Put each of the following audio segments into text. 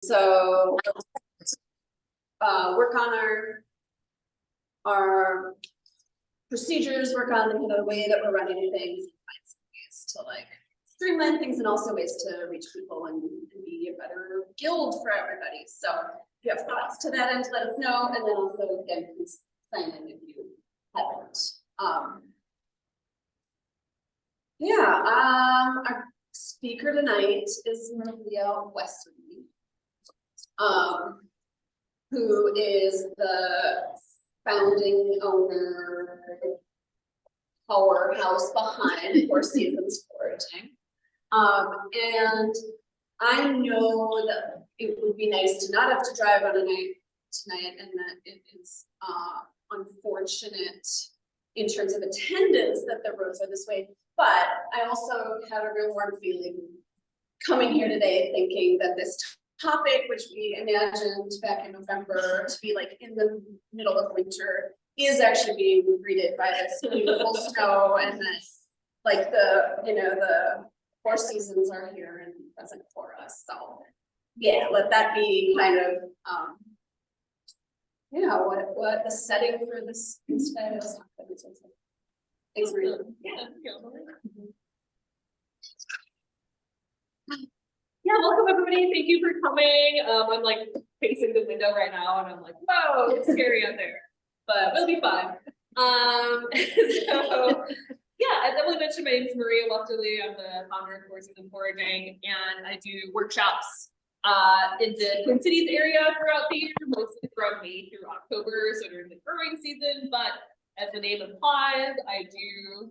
So work on our procedures, work on the way that we're running things, find some ways to like streamline things, and also ways to reach people and be a better guild for everybody. So if you have thoughts to that end, let us know, and then also again, please sign in if you haven't. Our speaker tonight is Maria Wesserle, who is the founding owner, powerhouse behind Four Seasons Foraging. And I know that it would be nice to not have to drive on a night tonight, and that it is unfortunate in terms of attendance that the roads are this way. But I also had a real warm feeling coming here today, thinking that this topic, which we imagined back in November to be like in the middle of winter, is actually being greeted by this beautiful snow, and this like the Four Seasons are here and present for us. So yeah, let that be kind of what the setting for this instead is. Thanks, Maria. Yeah, welcome everybody. Thank you for coming. I'm like facing the window right now, and I'm like, whoa, it's scary out there, but we'll be fine. So yeah, as Emily mentioned, my name is Maria Wesserle. I'm the founder of Four Seasons Foraging, and I do workshops in the Twin Cities area throughout the year, mostly from May through October, so during the growing season. But as the name implies, I do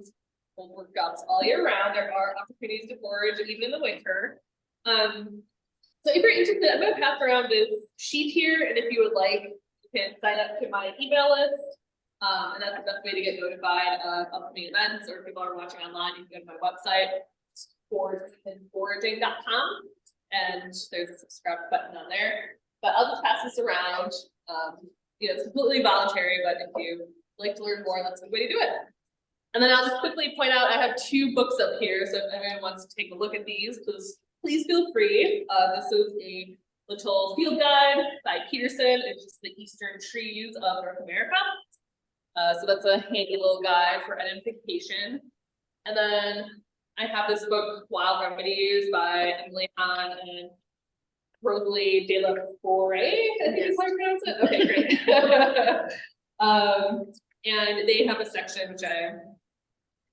hold workshops all year round. There are opportunities to forage even in the winter. So if you're interested, I'm going to pass around this sheet here, and if you would like, you can sign up to my email list, and that's the best way to get notified of upcoming events, or if people are watching online, you can go to my website, foraging.com, and there's a subscribe button on there. But I'll just pass this around. It's completely voluntary, but if you like to learn more, that's a good way to do it. And then I'll just quickly point out, I have 2 books up here, so if anyone wants to take a look at these, please feel free. This is a little field guide by Peterson. It's just the eastern trees of North America. So that's a handy little guide for identification. And then I have this book, Wild Remedies by Emily Hahn and Rosalie de la Forêt, I think is how you pronounce it. Okay, great. And they have a section which I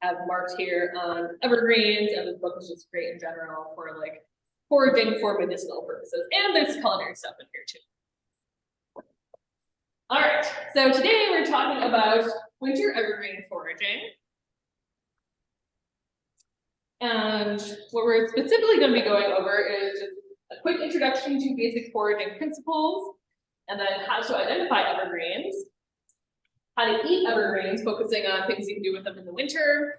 have marked here on evergreens, and this book is just great in general for like foraging for medicinal purposes, and there's culinary stuff in here too. All right, so today we're talking about winter evergreen foraging, and what we're specifically going to be going over is just a quick introduction to basic foraging principles, and then how to identify evergreens, how to eat evergreens, focusing on things you can do with them in the winter,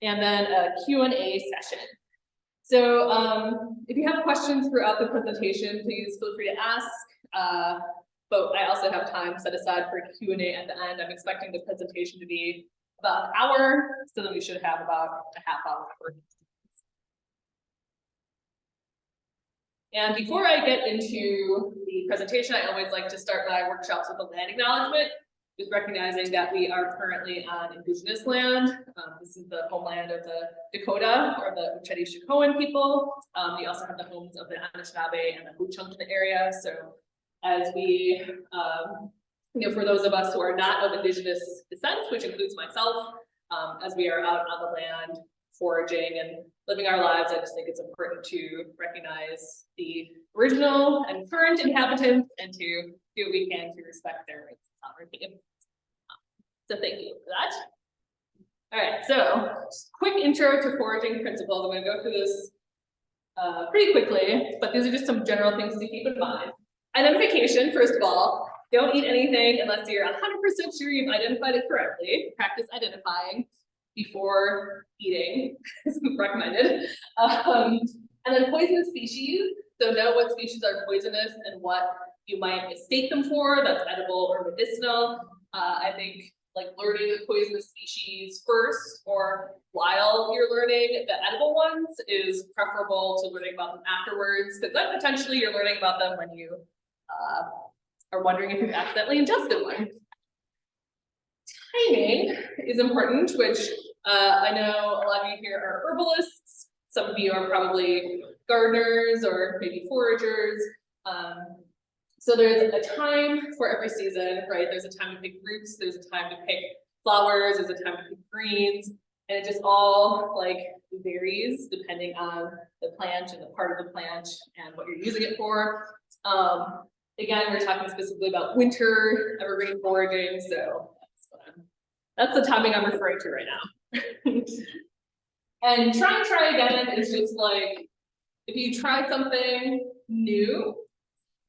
and then a Q&A session. So if you have questions throughout the presentation, please feel free to ask. But I also have time set aside for Q&A at the end. I'm expecting the presentation to be about an hour, so then we should have about a half hour for it. And before I get into the presentation, I always like to start my workshops with a land acknowledgement, just recognizing that we are currently on Indigenous land. This is the homeland of the Dakota, or the Uchedi-Shikoan people. We also have the homes of the Anishinaabe and the Ho-Chunk in the area. So as we, for those of us who are not of Indigenous descent, which includes myself, as we are out on the land foraging and living our lives, I just think it's important to recognize the original and current inhabitants, and to do what we can to respect their rights and sovereignty. So thank you for that. All right, so quick intro to foraging principles. I'm going to go through this pretty quickly, but these are just some general things to keep in mind. Identification, first of all, don't eat anything unless you're 100% sure you've identified it correctly. Practice identifying before eating is recommended. And then poisonous species. So know what species are poisonous and what you might mistake them for, that's edible or medicinal. I think like learning the poisonous species first or while you're learning the edible ones is preferable to learning about them afterwards, because then potentially you're learning about them when you are wondering if you've accidentally ingested one. Timing is important, which I know a lot of you here are herbalists. Some of you are probably gardeners or maybe foragers. So there's a time for every season, right? There's a time to pick roots, there's a time to pick flowers, there's a time to pick greens, and it just all like varies depending on the plant and the part of the plant and what you're using it for. Again, we're talking specifically about winter evergreen foraging, so that's the timing I'm referring to right now. And try again is just like, if you try something new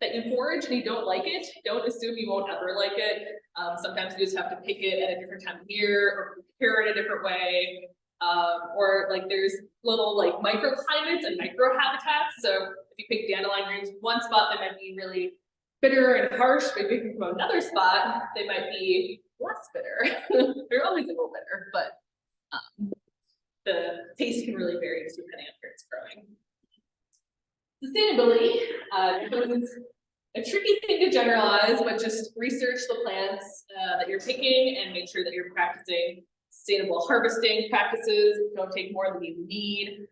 that you forage and you don't like it, don't assume you won't ever like it. Sometimes you just have to pick it at a different time of year or prepare it a different way. Or like there's little like microclimates and microhabitats. So if you pick dandelion greens from one spot, they might be really bitter and harsh, but if you pick from another spot, they might be less bitter. They're always a little bitter, but the taste can really vary just depending on where it's growing. Sustainability is a tricky thing to generalize, but just research the plants that you're picking and make sure that you're practicing sustainable harvesting practices. Don't take more than you need.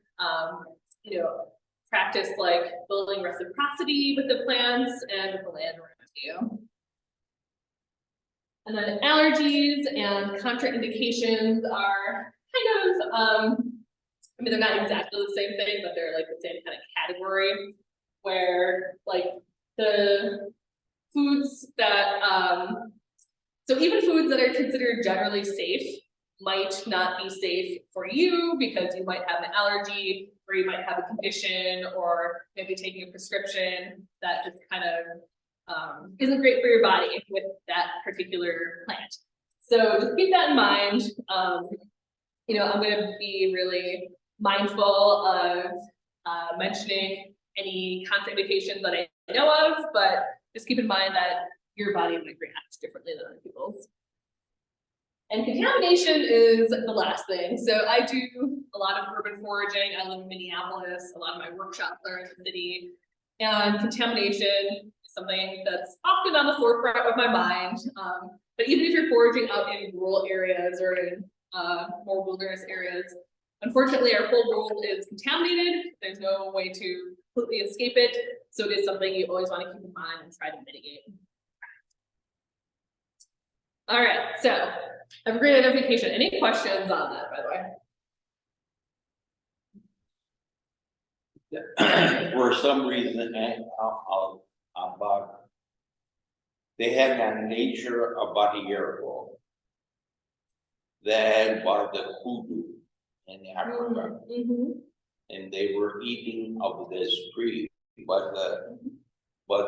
You know, practice like building reciprocity with the plants and with the land around you. And then allergies and contraindications are kind of, I mean, they're not exactly the same thing, but they're like the same kind of category where like the foods that, so even foods that are considered generally safe might not be safe for you because you might have an allergy or you might have a condition or maybe taking a prescription that just kind of isn't great for your body with that particular plant. So just keep that in mind. You know, I'm going to be really mindful of mentioning any contraindications that I know of, but just keep in mind that your body might react differently than other people's. And contamination is the last thing. So I do a lot of urban foraging. I live in Minneapolis. A lot of my workshops are in the city. And contamination is something that's often on the forefront of my mind. But even if you're foraging out in rural areas or in more wilderness areas, unfortunately, our whole world is contaminated. There's no way to completely escape it. So it is something you always want to keep in mind and try to mitigate. All right, so evergreen identification. Any questions on that, by the way? For some reason, they had a nature about a year ago. They was the hoodoo in Africa, and they were eating of this tree, but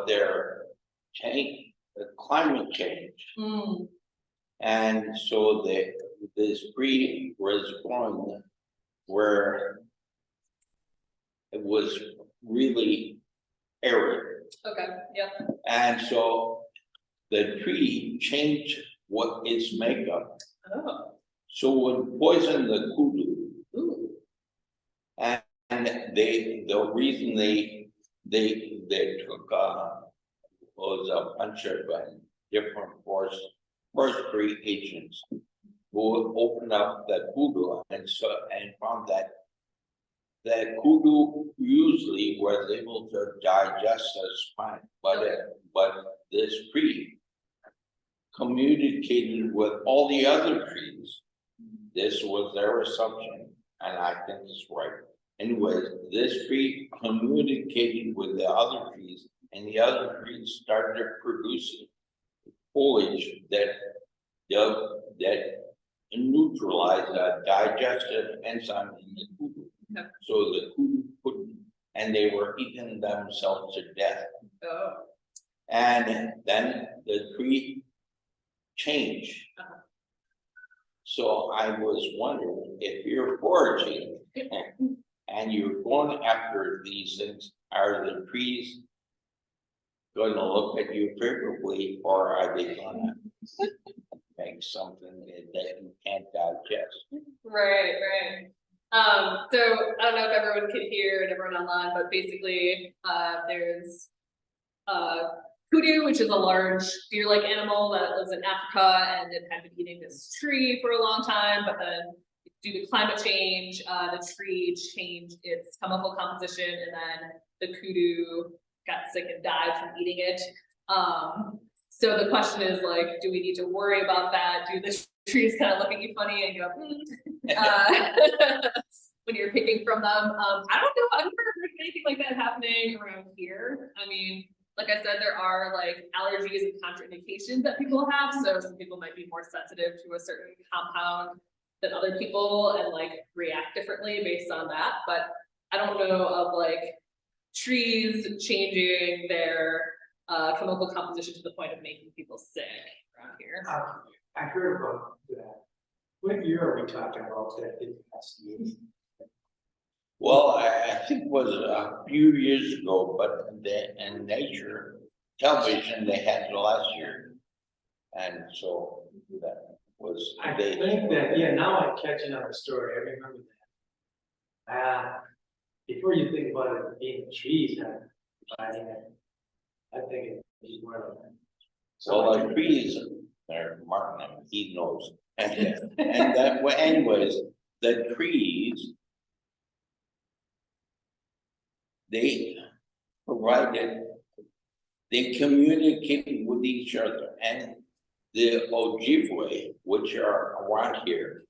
their change, the climate changed, and so this tree was growing where it was really arid. Okay, yep. And so the tree changed what its makeup. Oh. So it would poison the kudu. Ooh. And the reason they took was a bunch of different forestry agents who opened up the kudu and found that kudu usually was able to digest as fine, but this tree communicated with all the other trees. This was their assumption, and I think it's right. Anyways, this tree communicated with the other trees, and the other trees started producing foliage that neutralized a digestive enzyme in the kudu. Okay. So the kudu couldn't, and they were eating themselves to death. Oh. And then the tree changed. So I was wondering, if you're foraging and you're going after these things, are the trees gonna look at you favorably, or are they gonna make something that you can't digest? Right. So I don't know if everyone can hear and everyone online, but basically, there's kudu, which is a large deer-like animal that lives in Africa, and it had been eating this tree for a long time, but then due to climate change, the tree changed its chemical composition, and then the kudu got sick and died from eating it. So the question is like, do we need to worry about that? Do the trees kind of look at you funny and go, when you're picking from them? I don't know. I've never heard of anything like that happening around here. I mean, like I said, there are like allergies and contraindications that people have. So some people might be more sensitive to a certain compound than other people and like react differently based on that. But I don't know of like trees changing their chemical composition to the point of making people sick around here. I heard about that. What year are we talking about that didn't pass the meeting? Well, I think it was a few years ago, but in Nature Television, they had it last year. And so that was. I think that, yeah, now I'm catching on the story. I remember that. Before you think about it being trees and providing it, I think it's more of that. So the trees, they're Martin, he knows. And that, well, anyways, the trees, they provided, they communicated with each other, and the Ojibwe, which are around here,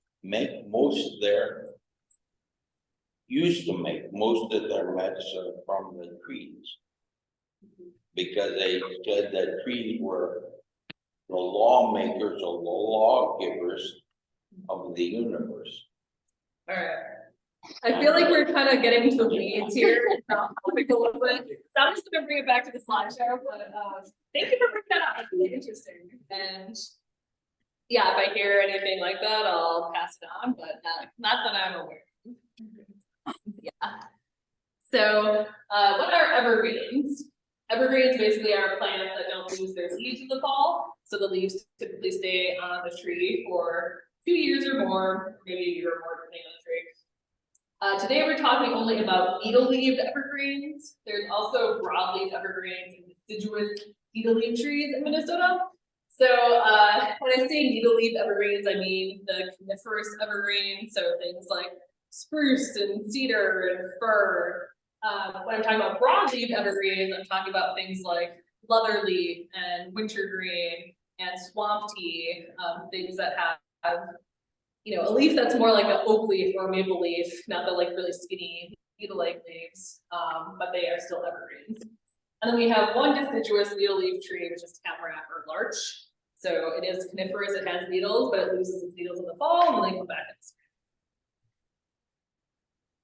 used to make most of their medicine from the trees. Because they said that trees were the lawmakers or the lawgivers of the universe. All right. I feel like we're kind of getting into the weeds here. A little bit. So I'm just gonna bring it back to the slideshow, but thank you for bringing that up. That's really interesting. And yeah, if I hear anything like that, I'll pass it on, but not that I'm aware. Yeah. So what are evergreens? Evergreens basically are plants that don't lose their leaves in the fall. So the leaves typically stay on the tree for 2 years or more, maybe a year or more, depending on the tree. Today we're talking only about needle-leaved evergreens. There's also broadleaf evergreens and deciduous needle-leaf trees in Minnesota. So when I say needle-leaf evergreens, I mean the coniferous evergreens, so things like spruce and cedar and fir. When I'm talking about broadleaf evergreens, I'm talking about things like leatherleaf and wintergreen and swamp tea, things that have, you know, a leaf that's more like an oak leaf or maple leaf, not the like really skinny needle-like leaves, but they are still evergreens. And then we have one deciduous needle-leaf tree, which is tamarack or larch. So it is coniferous, it has needles, but it loses its needles in the fall and then they come back in the spring.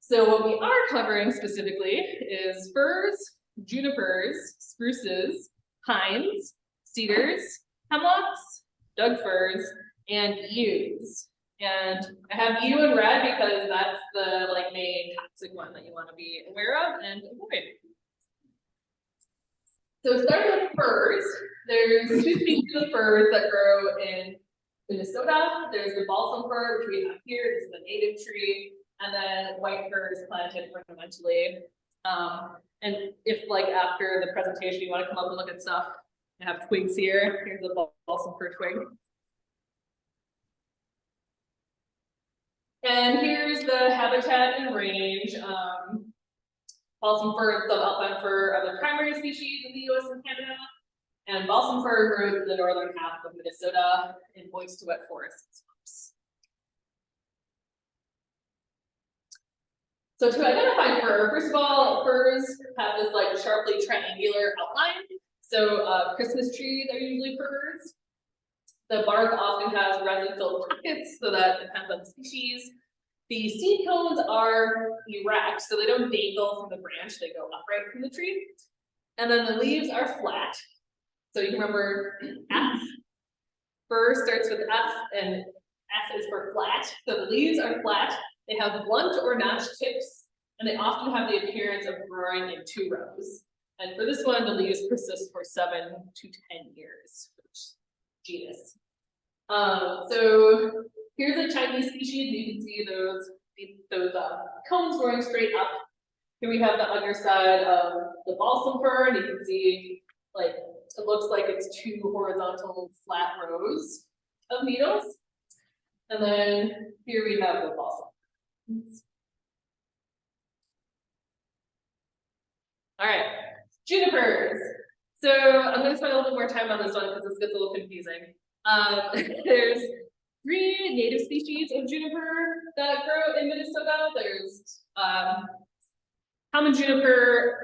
So what we are covering specifically is firs, junipers, spruces, pines, cedars, hemlocks, Doug firs, and yews. And I have yew in red because that's the like main toxic one that you want to be aware of and avoid. So starting with firs, there's two species of firs that grow in Minnesota. There's the balsam fir, which we have here. This is a native tree. And then white fir is planted ornamentally. And if like after the presentation you want to come up and look at stuff, I have twigs here. Here's a balsam fir twig. And here's the habitat and range. Balsam fir and subalpine fir are the primary species in the US and Canada. And balsam fir grows in the northern half of Minnesota in moist to wet forests. So to identify fir, first of all, firs have this like sharply triangular outline. So Christmas trees are usually firs. The bark often has resin-filled pockets, so that depends on the species. The seed cones are erect, so they don't dangle from the branch, they go upright from the tree. And then the leaves are flat. So you can remember F. Fir starts with F, and F is for flat. So the leaves are flat. They have blunt or notched tips, and they often have the appearance of growing in 2 rows. And for this one, the leaves persist for 7 to 10 years for this genus. So here's a Chinese species. You can see those cones growing straight up. Here we have the underside of the balsam fir, and you can see like it looks like it's 2 horizontal flat rows of needles. And then here we have the balsam. All right, junipers. So I'm going to spend a little bit more time on this one because this gets a little confusing. There's 3 native species of juniper that grow in Minnesota. There's common juniper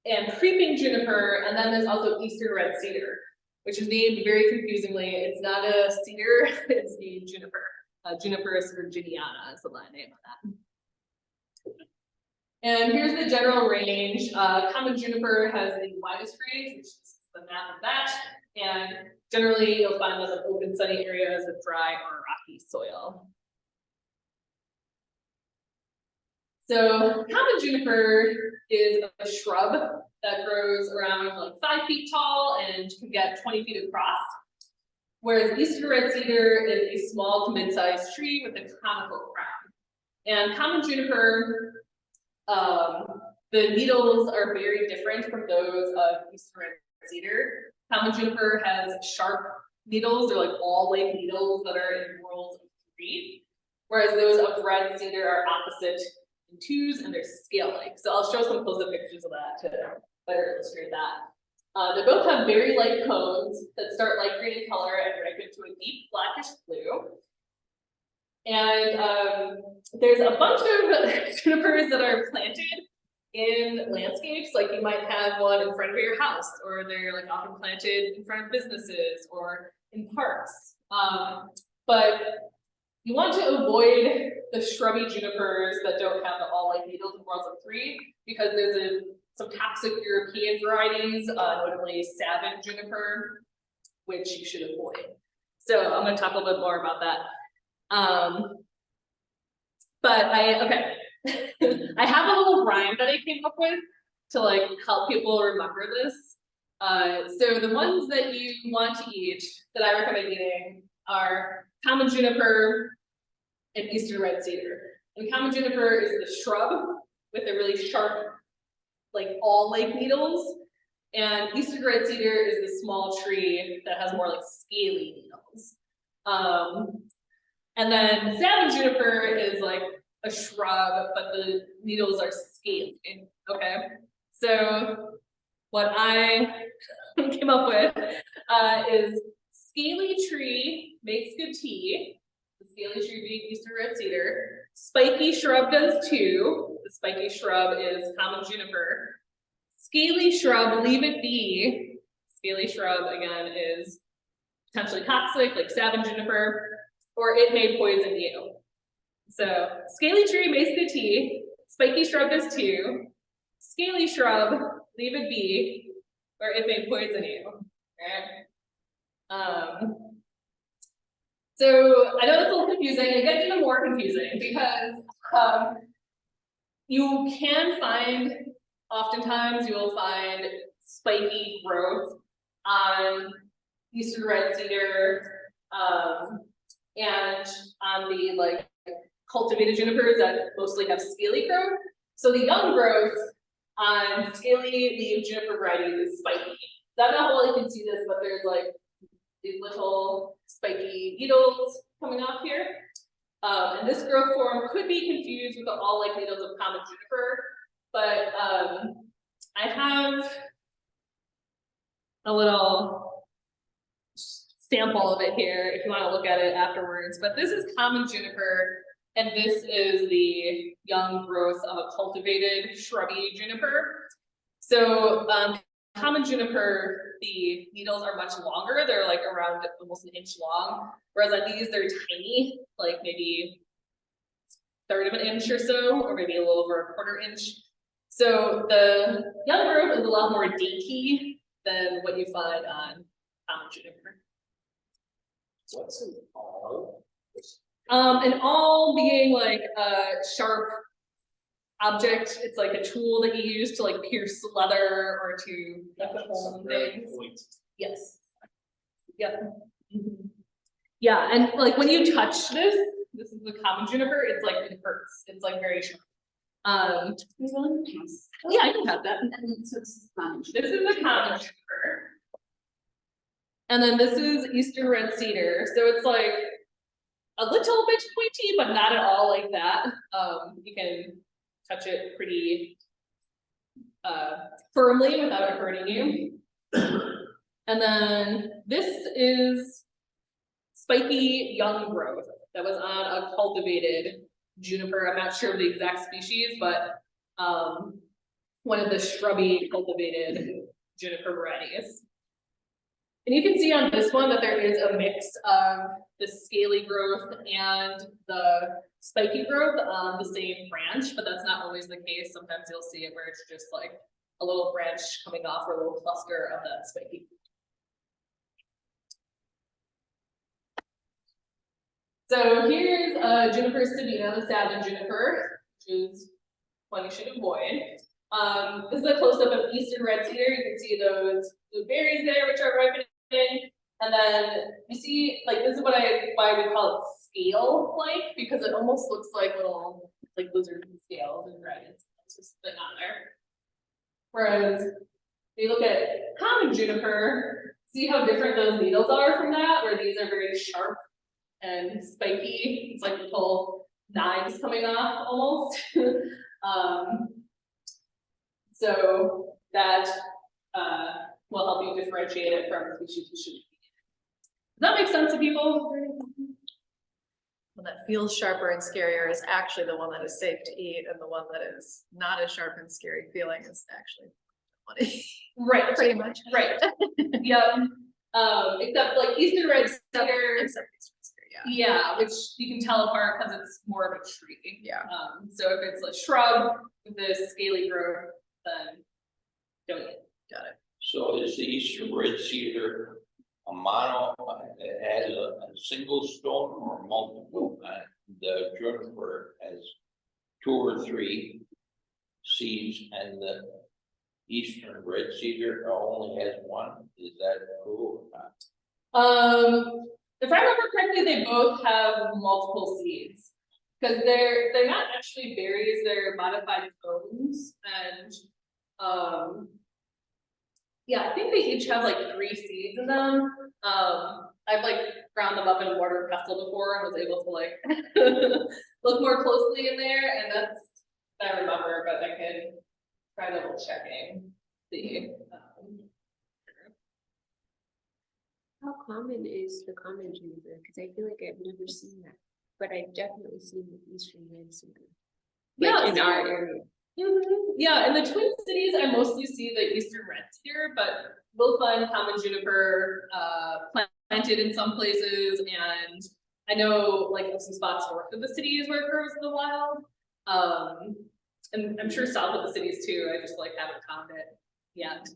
and creeping juniper, and then there's also eastern red cedar, which is named very confusingly. It's not a cedar, it's named juniper. Juniperus virginiana is the Latin name of that. And here's the general range. Common juniper has the widest range, which is the map of that. And generally, you'll find them in open, sunny areas of dry or rocky soil. So common juniper is a shrub that grows around like 5 feet tall and can get 20 feet across. Whereas eastern red cedar is a small to mid-sized tree with a conical crown. And common juniper, the needles are very different from those of eastern red cedar. Common juniper has sharp needles. They're like all-like needles that are in whorls of 3. Whereas those of red cedar are opposite in 2s and they're scale-like. So I'll show some close-up pictures of that to better illustrate that. They both have very light cones that start light green in color and ripen to a deep blackish blue. And there's a bunch of junipers that are planted in landscapes, like you might have one in front of your house, or they're like often planted in front of businesses or in parks. But you want to avoid the shrubby junipers that don't have the all-like needles in whorls of 3, because there's some toxic European varieties, notably Savin juniper, which you should avoid. So I'm going to talk a little bit more about that. I have a little rhyme that I came up with to like help people remember this. So the ones that you want to eat that I recommend eating are common juniper and eastern red cedar. And common juniper is the shrub with a really sharp, like all-like needles. And eastern red cedar is the small tree that has more like scaly needles. And then Savin juniper is like a shrub, but the needles are scaly. Okay, so what I came up with is scaly tree makes good tea. The scaly tree being eastern red cedar. Spiky shrub does too. The spiky shrub is common juniper. Scaly shrub, leave it be. Scaly shrub again is potentially toxic, like Savin juniper, or it may poison you. So scaly tree makes good tea. Spiky shrub does too. Scaly shrub, leave it be, or it may poison you. Right? So I know that's a little confusing. It gets even more confusing because you can find, oftentimes you will find spiky growth on eastern red cedar and on the like cultivated junipers that mostly have scaly growth. So the young growth on scaly leaf juniper varieties is spiky. So I don't know how well you can see this, but there's like these little spiky needles coming off here. And this growth form could be confused with the all-like needles of common juniper, but I have a little sample of it here if you want to look at it afterwards. But this is common juniper, and this is the young growth of a cultivated shrubby juniper. So common juniper, the needles are much longer. They're like around almost an inch long, whereas on these they're tiny, like maybe 1/3 of an inch or so, or maybe a little over 1/4 inch. So the young growth is a lot more dainty than what you find on common juniper. What's an all? And all being like a sharp object. It's like a tool that you use to like pierce leather or to like the holes in things. Yes. Yep. Yeah, and like when you touch this is the common juniper, it's like it hurts. It's like very sharp. Yeah, I can have that. And so this is common. This is the common juniper. And then this is Eastern red cedar. So it's like a little bit pointy, but not at all like that. You can touch it pretty firmly without it hurting you. And then this is spiky young growth that was on a cultivated juniper. I'm not sure of the exact species, but one of the shrubby cultivated juniper varieties. And you can see on this one that there is a mix of the scaly growth and the spiky growth on the same branch, but that's not always the case. Sometimes you'll see it where it's just like a little branch coming off or a little cluster of that spiky. So here's Juniper sabina, the salmon juniper, which is one you should avoid. This is a close-up of Eastern red cedar. You can see those berries there, which are ripening. And then you see, like, this is why we call it scale-like, because it almost looks like little, like, lizards and scales and dragons. It's just something on there. Whereas, if you look at common juniper, see how different those needles are from that, where these are very sharp and spiky. It's like little knives coming off almost. So that will help you differentiate it from species you should. Does that make sense to people? One that feels sharper and scarier is actually the one that is safe to eat, and the one that is not as sharp and scary feeling is actually funny. Right. Pretty much. Right. Yeah. Except like Eastern red cedar. Except Yeah, which you can tell apart because it's more of a tree. Yeah. So if it's a shrub with this scaly growth, then don't eat. Got it. So is the Eastern red cedar a mono, it has a single stone or multiple? The juniper has 2 or 3 seeds, and the Eastern red cedar only has 1. Is that true or not? If I remember correctly, they both have multiple seeds because they're not actually berries; they're modified cones, and yeah, I think they each have like 3 seeds in them. I've like ground them up in a mortar and pestle before and was able to like look more closely in there, and that's what I remember. But I could try double checking the. How common is the common juniper? Because I feel like I've never seen that, but I've definitely seen the Eastern red cedar. Yeah, in our area. Yeah, in the Twin Cities, I mostly see the Eastern red cedar, but we'll find common juniper planted in some places, and I know like some spots north of the cities where it grows in the wild. And I'm sure south of the cities too. I just like haven't found it yet.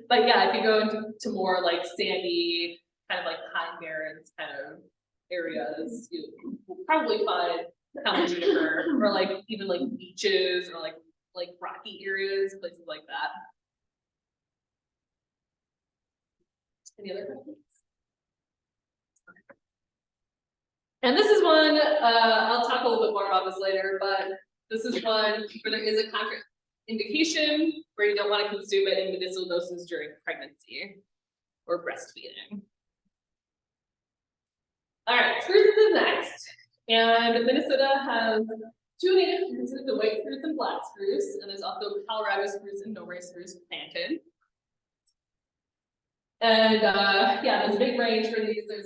But yeah, if you go into more like sandy, kind of like pine barrens kind of areas, you will probably find common juniper, or like even like beaches or like rocky areas, places like that. Any other questions? And this is one, I'll talk a little bit more about this later, but this is one where there is a contraindication where you don't want to consume it in medicinal doses during pregnancy or breastfeeding. All right, spruces is next. And Minnesota has 2 native spruces, the white spruce and black spruce, and there's also Colorado spruce and Norway spruce planted. And yeah, there's a big range for these. There's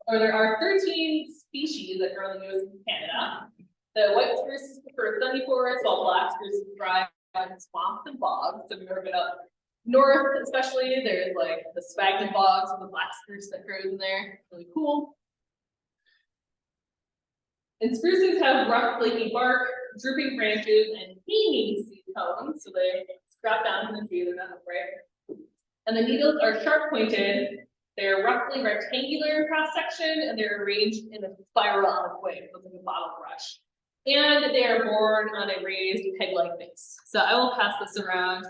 there are 13 species that grow in the US and Canada. The white spruce prefer sunny forests, while black spruce thrive in swamps and bogs. So if you've ever been up north, especially, there's like the sphagnum bogs with the black spruce that grows in there. It's really cool. And spruces have rough, flaky bark, drooping branches, and hanging seed cones, so they strap down to the tree, they're not upright. And the needles are sharp pointed. They're roughly rectangular cross section, and they're arranged in a spiral on the way, so it's like a bottle brush. And they are born on a raised peg-like base. So I will pass this around.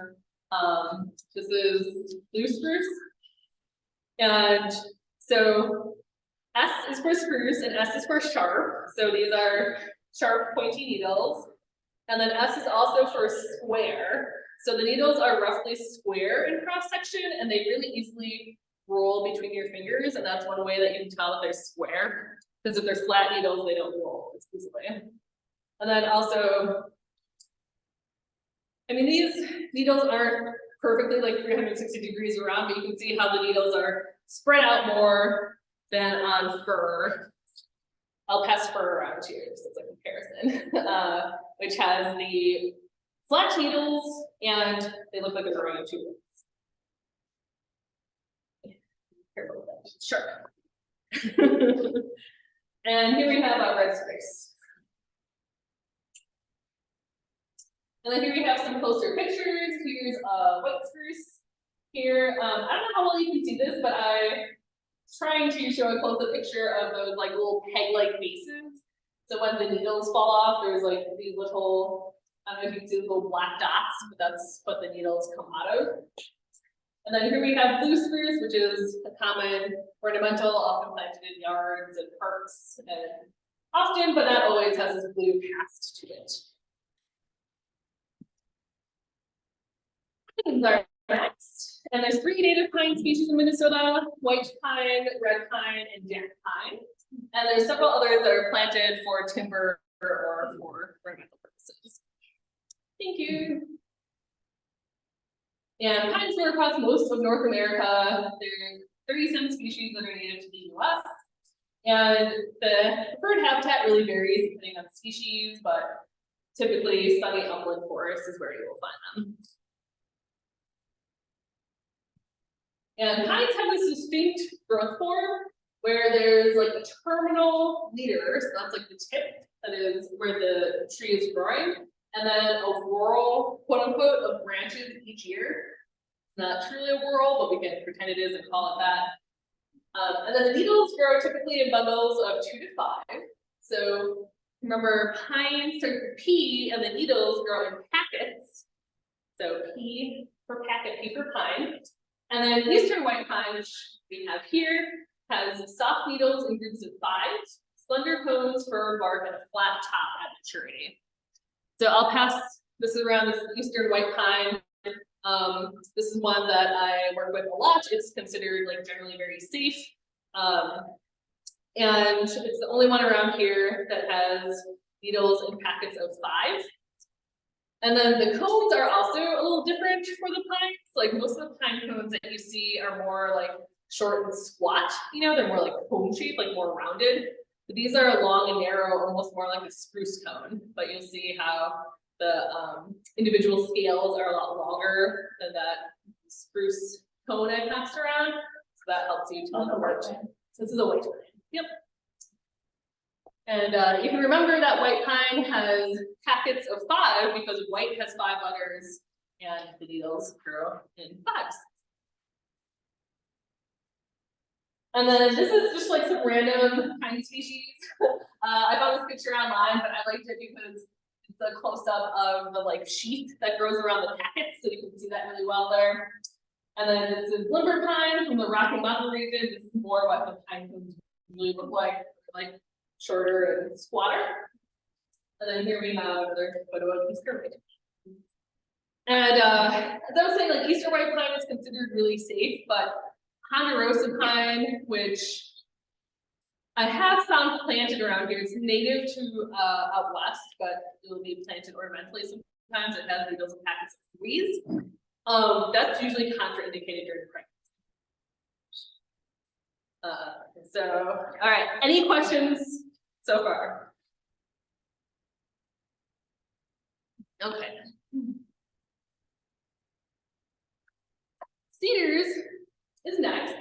This is blue spruce. And so S is for spruce and S is for sharp. So these are sharp pointy needles. And then S is also for square. So the needles are roughly square in cross section and they really easily roll between your fingers. And that's one way that you can tell that they're square. Because if they're flat needles, they don't roll as easily. And then also, I mean, these needles aren't perfectly like 360 degrees around, but you can see how the needles are spread out more than on fur. I'll pass fur around too, just as a comparison, which has the flat needles and they look like they're growing in two ways. Careful with that, it's sharp. And here we have our red spruce. And then here we have some closer pictures. Here's a white spruce. Here, I don't know how well you can see this, but I'm trying to show a close-up picture of those like little peg-like bases. So when the needles fall off, there's like these little, I don't know if you can see the little black dots, but that's what the needles come out of. And then here we have blue spruce, which is a common ornamental, often planted in yards and parks, and often, but not always, has this blue cast to it. Are next, and there's 3 native pine species in Minnesota: white pine, red pine, and jack pine. And there's several others that are planted for timber or for ornamental purposes. Thank you. And pines grow across most of North America. There's 37 species that are native to the US. And the preferred habitat really varies depending on the species, but typically sunny upland forest is where you will find them. And pines have this distinct growth form where there's like a terminal leader, so that's like the tip, that is where the tree is growing, and then a whorl, quote unquote, of branches each year. It's not truly a whorl, but we can pretend it is and call it that. And then the needles grow typically in bundles of 2 to 5. So remember, pines start with P, and the needles grow in packets. So P for packet, P for pine. And then eastern white pine, which we have here, has soft needles in groups of 5, slender cones, fur, bark, and a flat top at maturity. So I'll pass this around. This is eastern white pine. This is one that I work with a lot. It's considered like generally very safe. And it's the only one around here that has needles in packets of 5. And then the cones are also a little different for the pines. Like most of the pine cones that you see are more like short and squat, you know, they're more like cone shaped, like more rounded. But these are long and narrow, almost more like a spruce cone. But you'll see how the individual scales are a lot longer than that spruce cone I passed around. So that helps you tell them apart. So this is a white pine. Yep. And you can remember that white pine has packets of 5 because white has 5 letters and the needles grow in 5s. And then this is just like some random pine species. I found this picture online, but I liked it because it's a close-up of the like sheath that grows around the packets, so you can see that really well there. And then this is limber pine from the Rocky Mountain region. This is more what the pine cones usually look like shorter and squatter. And then here we have another photo of this curve. And as I was saying, like eastern white pine is considered really safe, but ponderosa pine, which I have found planted around here, it's native to out west, but it will be planted ornamentally sometimes. It has needles and packets of 3s. That's usually contraindicated during pregnancy. So, all right, any questions so far? Okay. Cedars is next.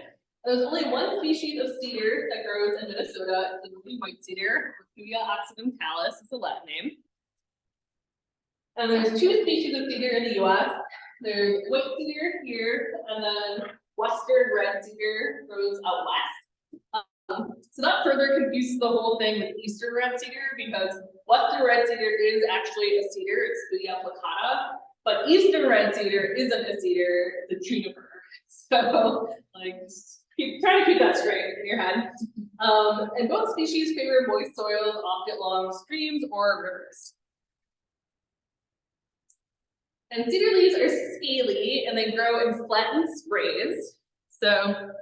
There's only one species of cedar that grows in Minnesota. It's the blue white cedar, Culia occidentalis, is the Latin name. And there's 2 species of cedar in the US. There's white cedar here, and then western red cedar grows out west. So that further confuses the whole thing with eastern red cedar, because western red cedar is actually a cedar, it's the plicata, but eastern red cedar isn't a cedar, it's a juniper. So like, just try to keep that straight in your head. And both species favor moist soils, often along streams or rivers. And cedar leaves are scaly and they grow in flattened sprays. So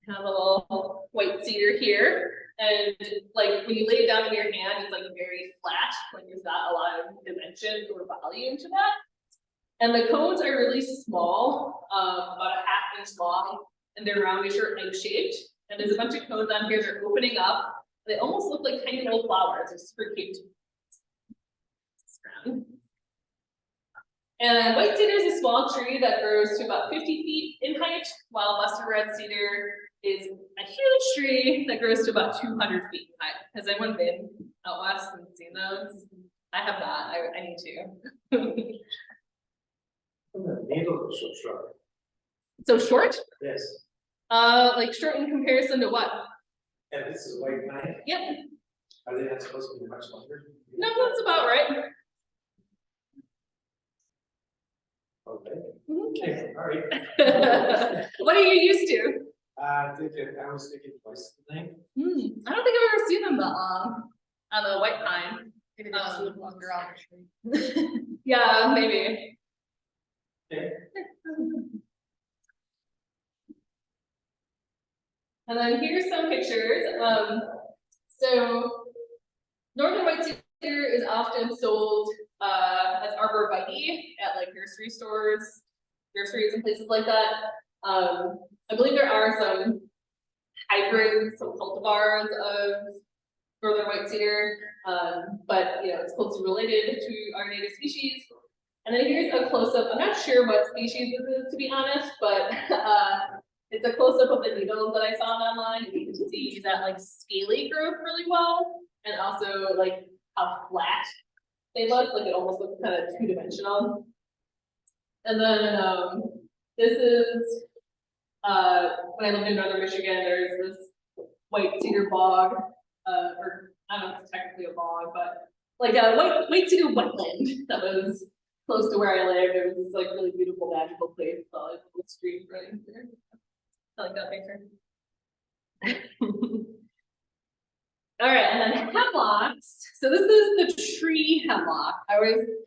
have a little white cedar here. And like when you lay it down in your hand, it's like very flat, like there's not a lot of dimension or volume to that. And the cones are really small, about a ½ inch long, and they're roundish or egg-shaped. And there's a bunch of cones on here, they're opening up. They almost look like tiny little flowers, they're super cute. And white cedar is a small tree that grows to about 50 feet in height, while western red cedar is a huge tree that grows to about 200 feet in height. Has anyone been out west and seen those? I have not, I need to. The needles are so short. So short? Yes, Like short in comparison to what? and this is white pine. Yep, Are they not supposed to be much longer? no, that's about right. Okay. Mhm. Okay, all right. What are you used to? I was thinking twice the thing. I don't think I've ever seen them that long on the white pine. Maybe they just live longer on the tree. Yeah, maybe. Okay. And then here's some pictures. So northern white cedar is often sold as arborvitae at like nursery stores, nurseries and places like that. I believe there are some hybrids, some cultivars of northern white cedar, but you know it's closely related to our native species. And then here's a close-up. I'm not sure what species this is, to be honest, but it's a close-up of the needles that I saw online. You can see that like scaly growth really well, and also like how flat they look. Like it almost looks kind of two-dimensional. And then this is when I lived in northern Michigan. There's this white cedar bog, or I don't know if it's technically a bog, but like a white cedar wetland that was close to where I lived. It was this like really beautiful, magical place with all like little streams running through. I like that picture. All right, and then hemlocks. So this is the tree hemlock.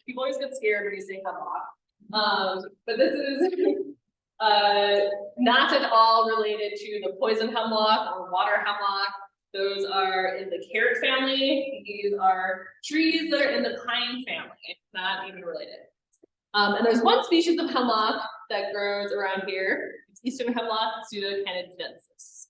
People always get scared when you say hemlock. But this is not at all related to the poison hemlock or water hemlock. Those are in the carrot family. These are trees that are in the pine family, not even related. And there's one species of hemlock that grows around here. It's eastern hemlock, Pseudocanadiensis.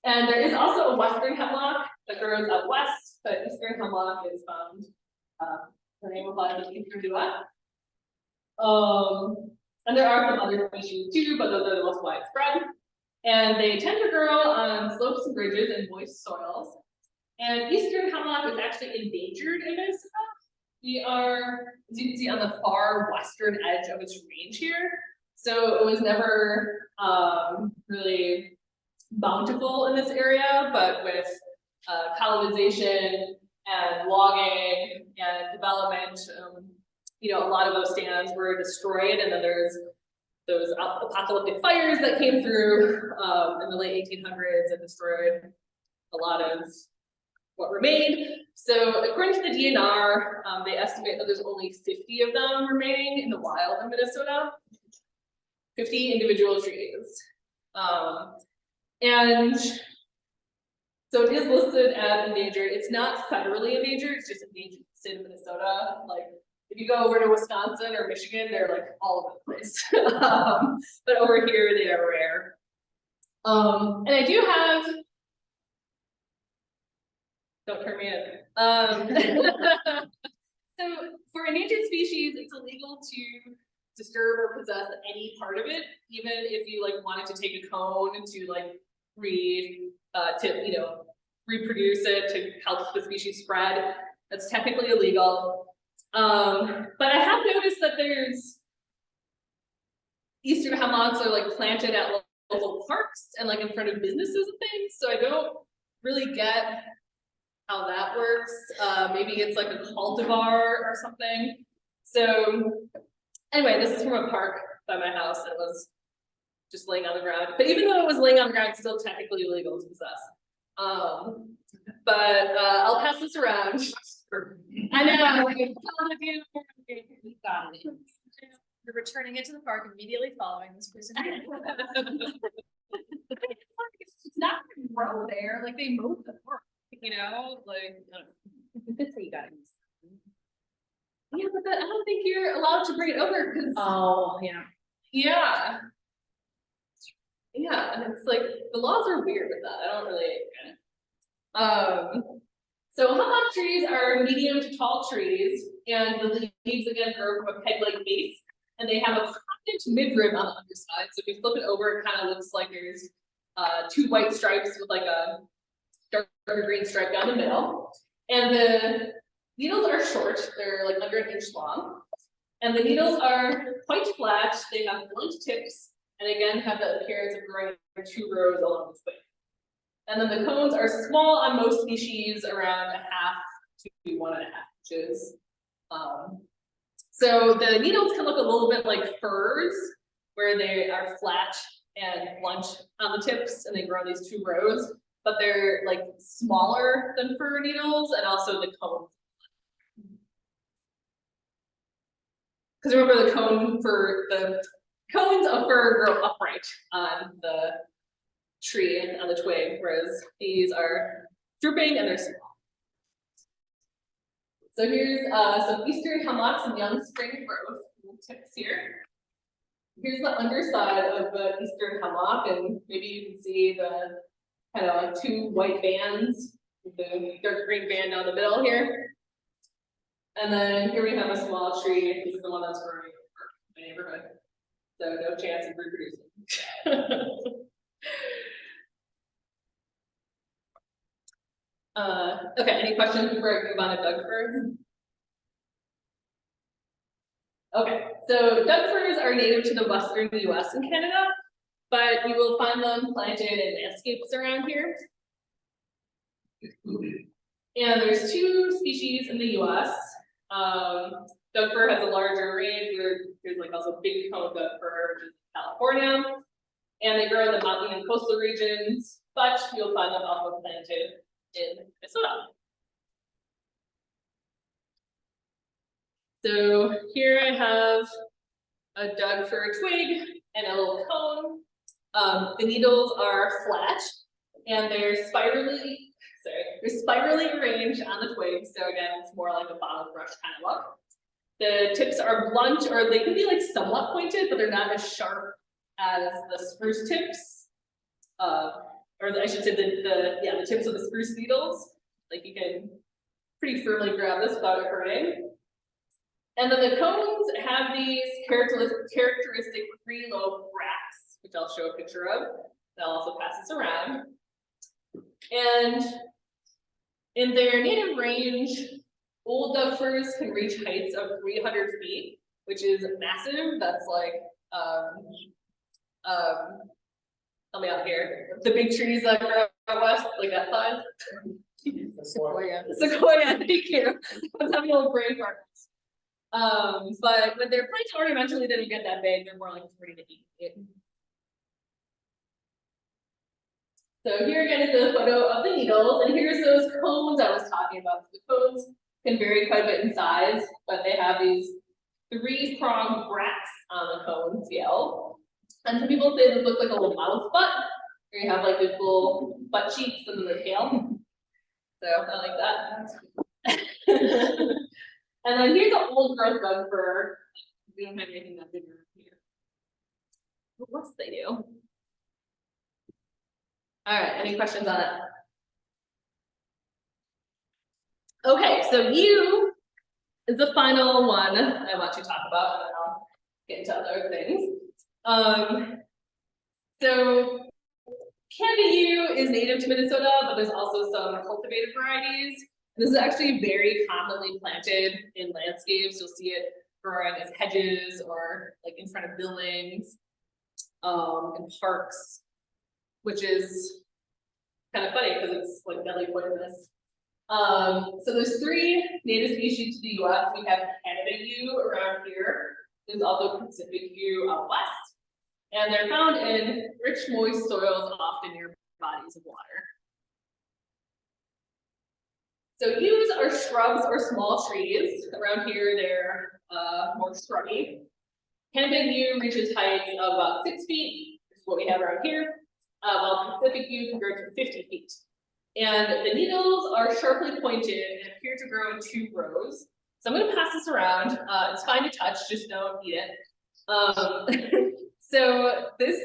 And there is also a western hemlock that grows out west, but eastern hemlock is found, the name applies to eastern US. And there are some other species too, but those are the most widespread. And they tend to grow on slopes and ridges and moist soils. And eastern hemlock is actually endangered in Minnesota. We are, as you can see, on the far western edge of its range here. So it was never really bountiful in this area, but with colonization and logging and development, you know, a lot of those stands were destroyed, and then there's those apocalyptic fires that came through in the late 1800s and destroyed a lot of what remained. So according to the DNR, they estimate that there's only 50 of them remaining in the wild in Minnesota. 50 individual trees. And so it is listed as endangered. It's not federally endangered, it's just endangered in the state of Minnesota. Like if you go over to Wisconsin or Michigan, they're like all over the place. But over here, they are rare. And I do have, don't turn me in. So for endangered species, it's illegal to disturb or possess any part of it, even if you like wanted to take a cone to like reproduce it to help the species spread. That's technically illegal. But I have noticed that there's eastern hemlocks are like planted at local parks and like in front of businesses and things, so I don't really get how that works. Maybe it's like a cultivar or something. So anyway, this is from a park by my house. It was just laying on the ground, but even though it was laying on the ground, it's still technically illegal to possess. But I'll pass this around. I know. You're returning it to the park immediately following this presentation. It's not gonna grow there, like they moved the park, you know, like. That's how you got it. Yeah, but I don't think you're allowed to bring it over because. Oh, yeah. Yeah. Yeah, and it's like the laws are weird with that. I don't really get it. So hemlock trees are medium to tall trees, and the leaves again grow from a peg-like base, and they have a prominent midrib on the underside. So if you flip it over, it kind of looks like there's two white stripes with like a darker green stripe down the middle. And the needles are short; they're like under an inch long, and the needles are quite flat. They have blunt tips, and again have the appearance of growing in 2 rows along the twig. And then the cones are small on most species, around 1/2 to 1.5 inches. So the needles can look a little bit like firs, where they are flat and blunt on the tips, and they grow these 2 rows, but they're like smaller than fir needles, and also the cones. Because remember, the cones of fir grow upright on the tree and on the twig, whereas these are drooping and they're small. So here's some eastern hemlocks and young spring growth tips here. Here's the underside of the eastern hemlock, and maybe you can see the kind of like 2 white bands, with the dark green band down the middle here. And then here we have a small tree. This is the one that's growing in my neighborhood. So no chance of reproducing. Okay, any questions before I move on to Doug firs? Okay, so Doug firs are native to the western US and Canada, but you will find them planted in landscapes around here. And there's 2 species in the US. Doug fir has a larger range. There's like also big cone Doug fir, which is California, and they grow in the mountain and coastal regions, but you'll find them also planted in Minnesota. So here I have a Doug fir twig and a little cone. The needles are flat and they're spirally arranged on the twig. So again, it's more like a bottle brush kind of look. The tips are blunt, or they can be like somewhat pointed, but they're not as sharp as the spruce tips. Or I should say the tips of the spruce needles. Like you can pretty firmly grab this without it hurting. And then the cones have these characteristic 3-lobe bracts, which I'll show a picture of. And I'll also pass this around. And in their native range, old Doug firs can reach heights of 300 feet, which is massive. That's like, help me out here. The big trees that grow out west, like that size. Sequoia. Sequoia, thank you. I was having a little brain fart. But when they're planted ornamentally, they don't get that big. They're more like 3 to 8 feet. So here again is the photo of the needles, and here's those cones I was talking about. The cones can vary quite a bit in size, but they have these 3-pronged bracts on the cone scale. And some people say they look like a little mouse butt, where you have like these little butt cheeks and then the tail. So I like that. And then here's an old growth Doug fir. We don't have anything that bigger here. But what's they do? All right, any questions on it? Okay, so you is the final one I want to talk about, and then I'll get into other things. So Canada yew is native to Minnesota, but there's also some cultivated varieties. This is actually very commonly planted in landscapes. You'll see it growing as hedges or like in front of buildings. and parks, which is kind of funny because it's like deadly poisonous. So there's 3 native species to the US. We have Canada yew around here. There's also Pacific yew out west. And they're found in rich, moist soils, often near bodies of water. So yews are shrubs or small trees. Around here, they're more shrubby. Canada yew reaches heights of about 6 feet, which is what we have around here, while Pacific yew can grow to 50 feet. And the needles are sharply pointed and appear to grow in 2 rows. So I'm going to pass this around. It's fine to touch, just don't eat it. So this,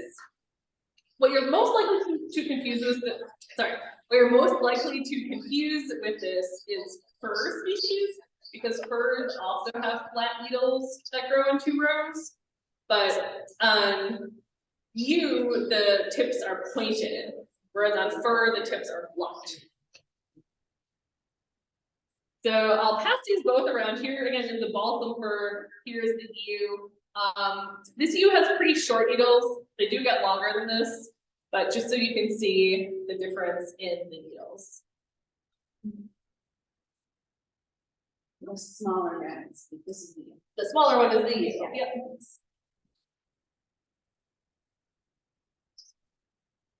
what you're most likely to confuse with what you're most likely to confuse with this is fir species, because firs also have flat needles that grow in 2 rows. But yew, the tips are pointed, whereas on fir, the tips are blunt. So I'll pass these both around. Here again is the balsam fir, here's the yew. This yew has pretty short needles. They do get longer than this, but just so you can see the difference in the needles. The smaller ones, this is The smaller one is the yew. Yep.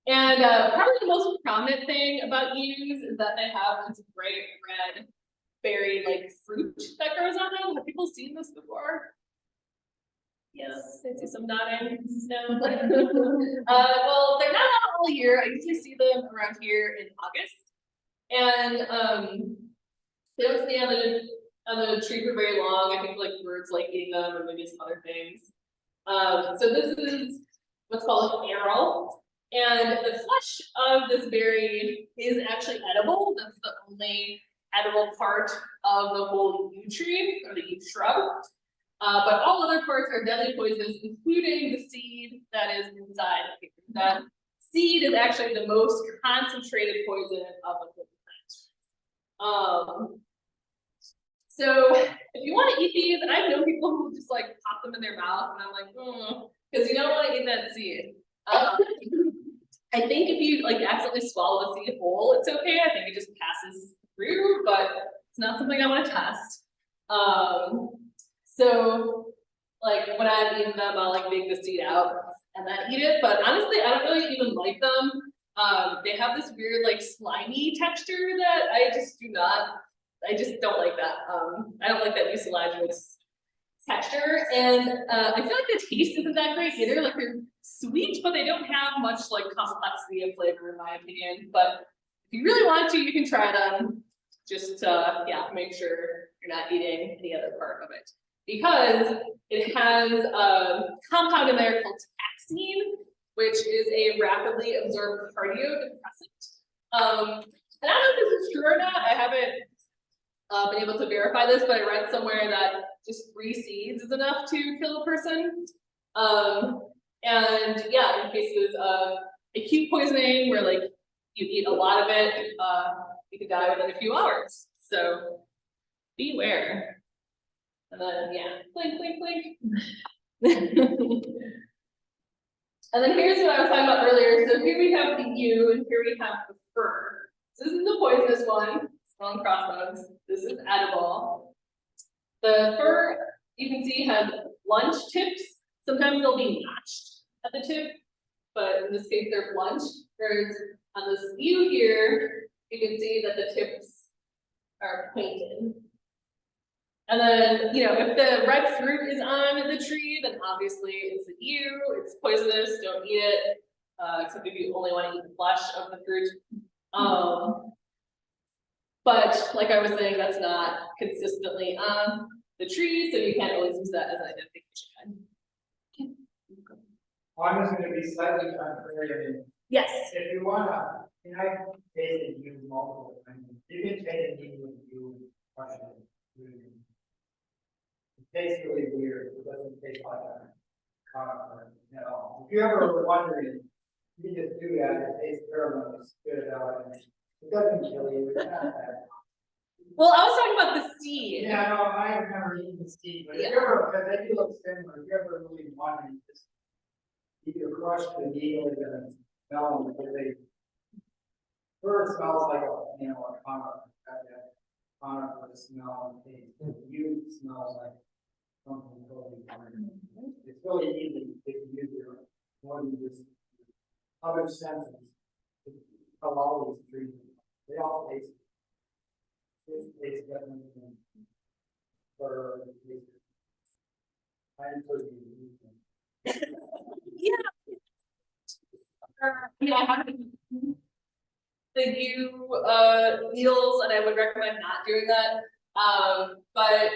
And probably the most prominent thing about yews is that they have this bright red berry like fruit that grows on them. Have people seen this before? Yes, I see some nodding. No. Well, they're not out all year. I usually see them around here in August, and they don't stay on the tree for very long. I think like birds like eating them, or maybe some other things. So this is what's called an aril, and the flesh of this berry is actually edible. That's the only edible part of the whole yew tree or the yew shrub. But all other parts are deadly poisonous, including the seed that is inside. That seed is actually the most concentrated poison of the whole plant. So if you want to eat these, and I know people who just like pop them in their mouth, and I'm like, because you don't want to eat that seed. I think if you like accidentally swallow the seed whole, it's okay. I think it just passes through, but it's not something I want to test. So like when I'm eating them, I'll like make the seed out and then eat it. But honestly, I don't really even like them. They have this weird like slimy texture that I just don't like that. I don't like that mucilaginous texture, and I feel like the taste isn't that great either. Like they're sweet, but they don't have much like complexity of flavor in my opinion. But if you really want to, you can try them. Just make sure you're not eating any other part of it, because it has a compound in there called taxine, which is a rapidly absorbed cardiodepressant. And I don't know if this is true or not. I haven't been able to verify this, but I read somewhere that just 3 seeds is enough to kill a person. And yeah, in cases of acute poisoning where like you eat a lot of it, you could die within a few hours. So beware. And then blink, blink, blink. And then here's what I was talking about earlier. So here we have the yew, and here we have the fir. So this is the poisonous one, skull and crossbones. This is edible. The fir, you can see, has blunt tips. Sometimes they'll be notched at the tip, but in this case they're blunt. Whereas on this yew here, you can see that the tips are pointed. And then, if the red fruit is on the tree, then obviously it's a yew, it's poisonous, don't eat it, except if you only want to eat the flesh of the fruit. But like I was saying, that's not consistently on the tree, so you can't always use that as an identification. One is gonna be slightly contrary. Yes. If you wanna, I tasted you multiple times. You can taste it with you. It tastes really weird. It doesn't taste like a coconut at all. If you ever were wondering, you just do that. It tastes terrible. You spit it out. And it doesn't kill you. It's not that. Well, I was talking about the seed. Yeah, no, I have never eaten the seed, but if you ever, because they do look similar. If you ever really wondering, just either crush the needle and smell them, because they. First smells like a conifer, that conifer smell, and you smells like something totally different. It's really easy if you use your more than just other senses. Of all these trees, they all taste. This tastes different than. For. I enjoy using. Yeah. The U needles, and I would recommend not doing that. But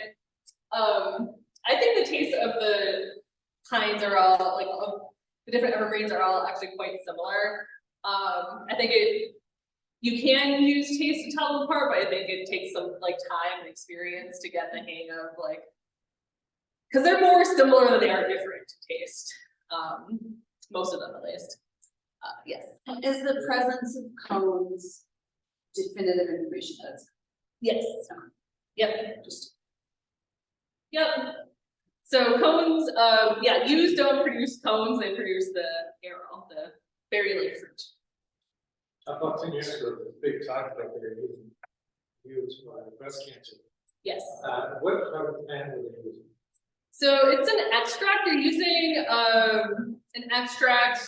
I think the taste of the pines are all like of the different evergreens are all actually quite similar. I think you can use taste to tell them apart, but I think it takes some like time and experience to get the hang of like, because they're more similar than they are different to taste. Most of them at least. Yes. Is the presence of cones definitive information that it's? Yes. Yep. Just. Yep. So cones, yeah, yews don't produce cones, they produce the arrow, the berry-like fruit. About 10 years ago, the big talk about they're used for breast cancer. Yes. What kind of plant were they using? So it's an extract, they're using an extract,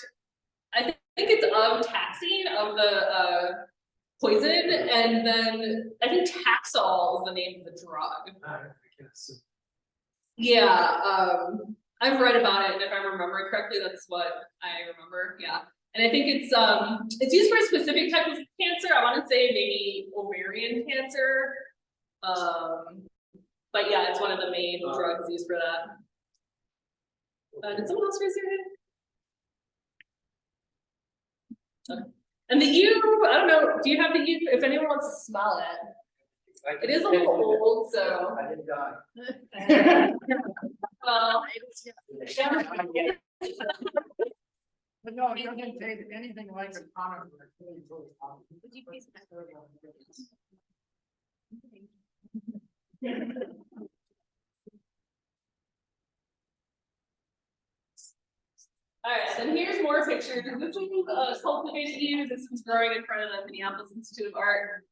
I think it's of taxine, of the poison, and then I think Taxol is the name of the drug. I guess. Yeah, I've read about it, and if I remember correctly, that's what I remember. Yeah, and I think it's used for a specific type of cancer. I want to say maybe ovarian cancer. But yeah, it's one of the main drugs used for that. Did someone else raise their hand? Okay. And the yew, I don't know. Do you have the yew? If anyone wants to smell it, it is a little old, so. I didn't die. Well, But no, it doesn't taste anything like a conifer. It's really totally conifer. all right, and here's more pictures. This is cultivated yew. This is growing in front of the Minneapolis Institute of Art.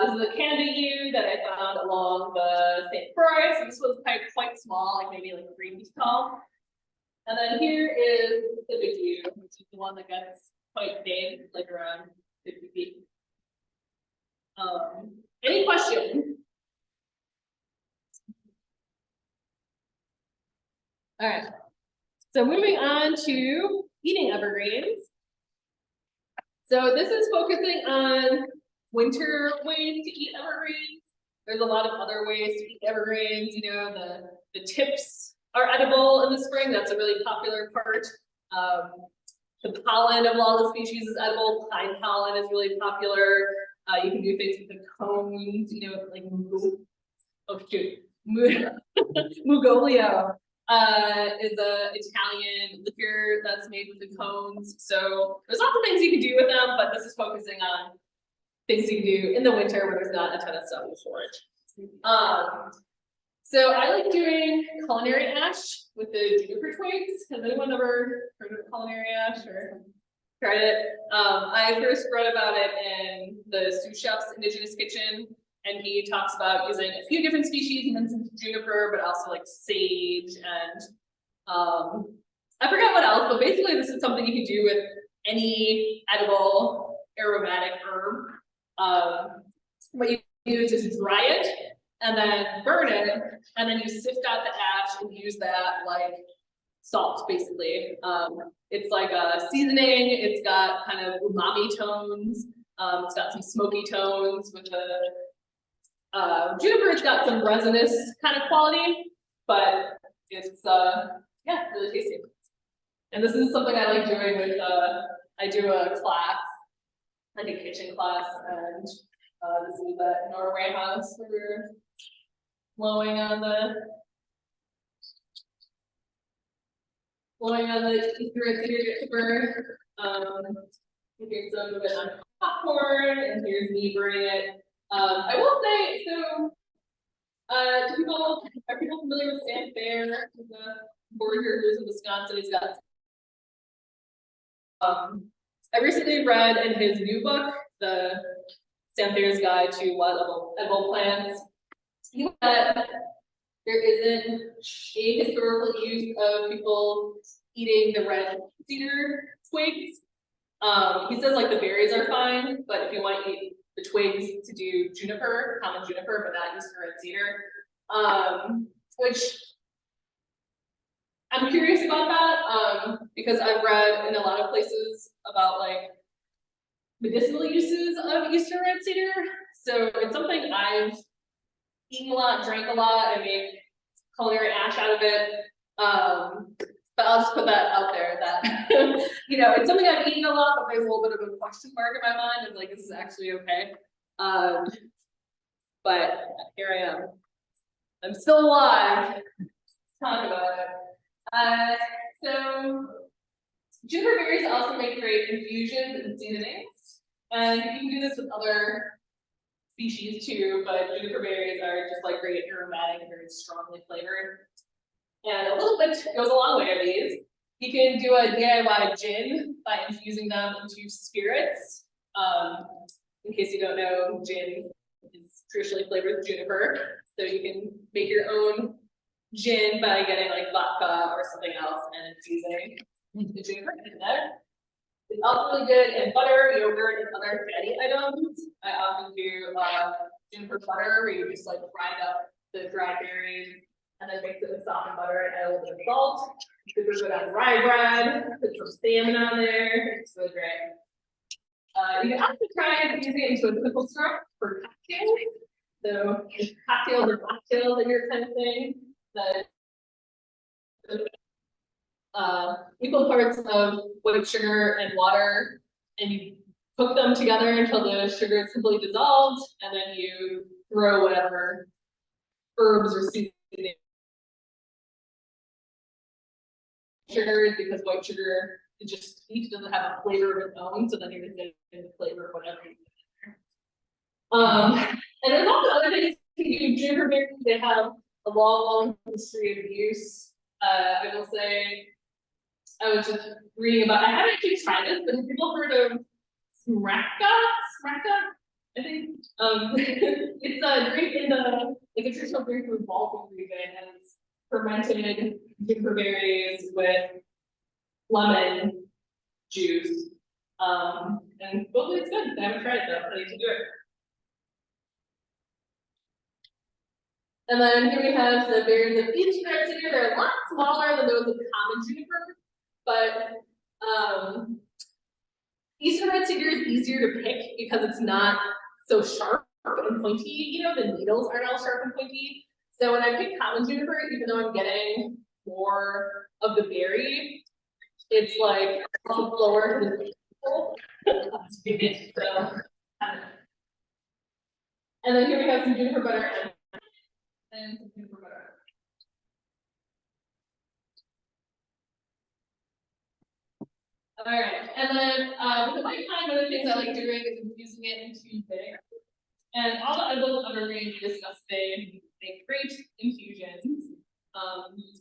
This is a Canada yew that I found along the St. Croix. So this was quite small, like maybe like 3 feet tall. And then here is the big yew, which is the one that gets quite big, like around 50 feet. Any questions? All right. So moving on to eating evergreens. So this is focusing on winter ways to eat evergreens. There's a lot of other ways to eat evergreens. You know, the tips are edible in the spring. That's a really popular part. The pollen of a lot of the species is edible. Pine pollen is really popular. You can do things with the cones, you know, like Mugolio is a Italian liquor that's made with the cones. So there's lots of things you can do with them, but this is focusing on things you can do in the winter where there's not a ton of stuff to forage. So I like doing culinary ash with the juniper twigs. Has anyone ever heard of culinary ash or tried it? I first read about it in the sous chef's indigenous kitchen, and he talks about using a few different species. He mentions juniper, but also like sage and I forgot what else, but basically this is something you can do with any edible aromatic herb. What you do is just dry it and then burn it, and then you sift out the ash and use that like salt, basically. It's like a seasoning. It's got kind of umami tones. It's got some smoky tones with the juniper. It's got some resinous kind of quality, but it's yeah, really tasty. And this is something I like doing with I do a class, like a kitchen class, and this is at Norway House where we're blowing on the juniper. Here's some of it on popcorn, and here's me burning it. I will say, so are people familiar with Sam Fair, the borders in Wisconsin? He's got I recently read in his new book, the Sam Thayer's Guide to Wild Edible Plants, that there isn't a historical use of people eating the red cedar twigs. He says like the berries are fine, but if you want to eat the twigs to do juniper, common juniper, but not used for red cedar, which I'm curious about that, because I've read in a lot of places about like medicinal uses of Eastern red cedar. So it's something I've eaten a lot, drank a lot, and made culinary ash out of it. But I'll just put that out there that, you know, it's something I've eaten a lot, but there's a little bit of a question mark in my mind of like, is this actually okay? But here I am. I'm still alive. Let's talk about it. So juniper berries also make great infusions and seasonings. And you can do this with other species too, but juniper berries are just like great aromatic and very strongly flavored. And a little bit goes a long way of these. You can do a DIY gin by infusing them into spirits. In case you don't know, gin is traditionally flavored with juniper. So you can make your own gin by getting like vodka or something else and infusing the juniper in there. It's also really good in butter, yogurt, and other fatty items. I often do juniper butter where you just like grind up the dried berries and then mix it with salt and butter and add a little bit of salt. Super good on rye bread, put some salmon on there. It's really great. You can also try using it into a pickle syrup for cocktails. So if cocktails or mocktails and your kind of thing, that equal parts of white sugar and water, and you cook them together until the sugar is completely dissolved, and then you throw whatever herbs or seasoning sugars, because white sugar is just sweet, it doesn't have a flavor of its own, so then you're just getting the flavor of whatever you put in there. And there's also other things you can do. Juniper berries, they have a long history of use. I will say, I was just reading about, I haven't actually tried this, but have people heard of smreka? I think. It's a drink in the, like a traditional drink from the Baltic region, and it's fermented juniper berries with lemon juice. And hopefully it's good. I haven't tried it though, I need to do it. And then here we have the berries of each red cedar. They're a lot smaller than those of common juniper, but Eastern red cedar is easier to pick because it's not so sharp and pointy. You know, the needles aren't all sharp and pointy. So when I pick common juniper, even though I'm getting more of the berry, it's like slower to the so, and then here we have some juniper butter and some juniper butter. All right, and then with the white pine, one of the things I like doing is infusing it into vinegar. And all the edible evergreens we discussed today make great infusions.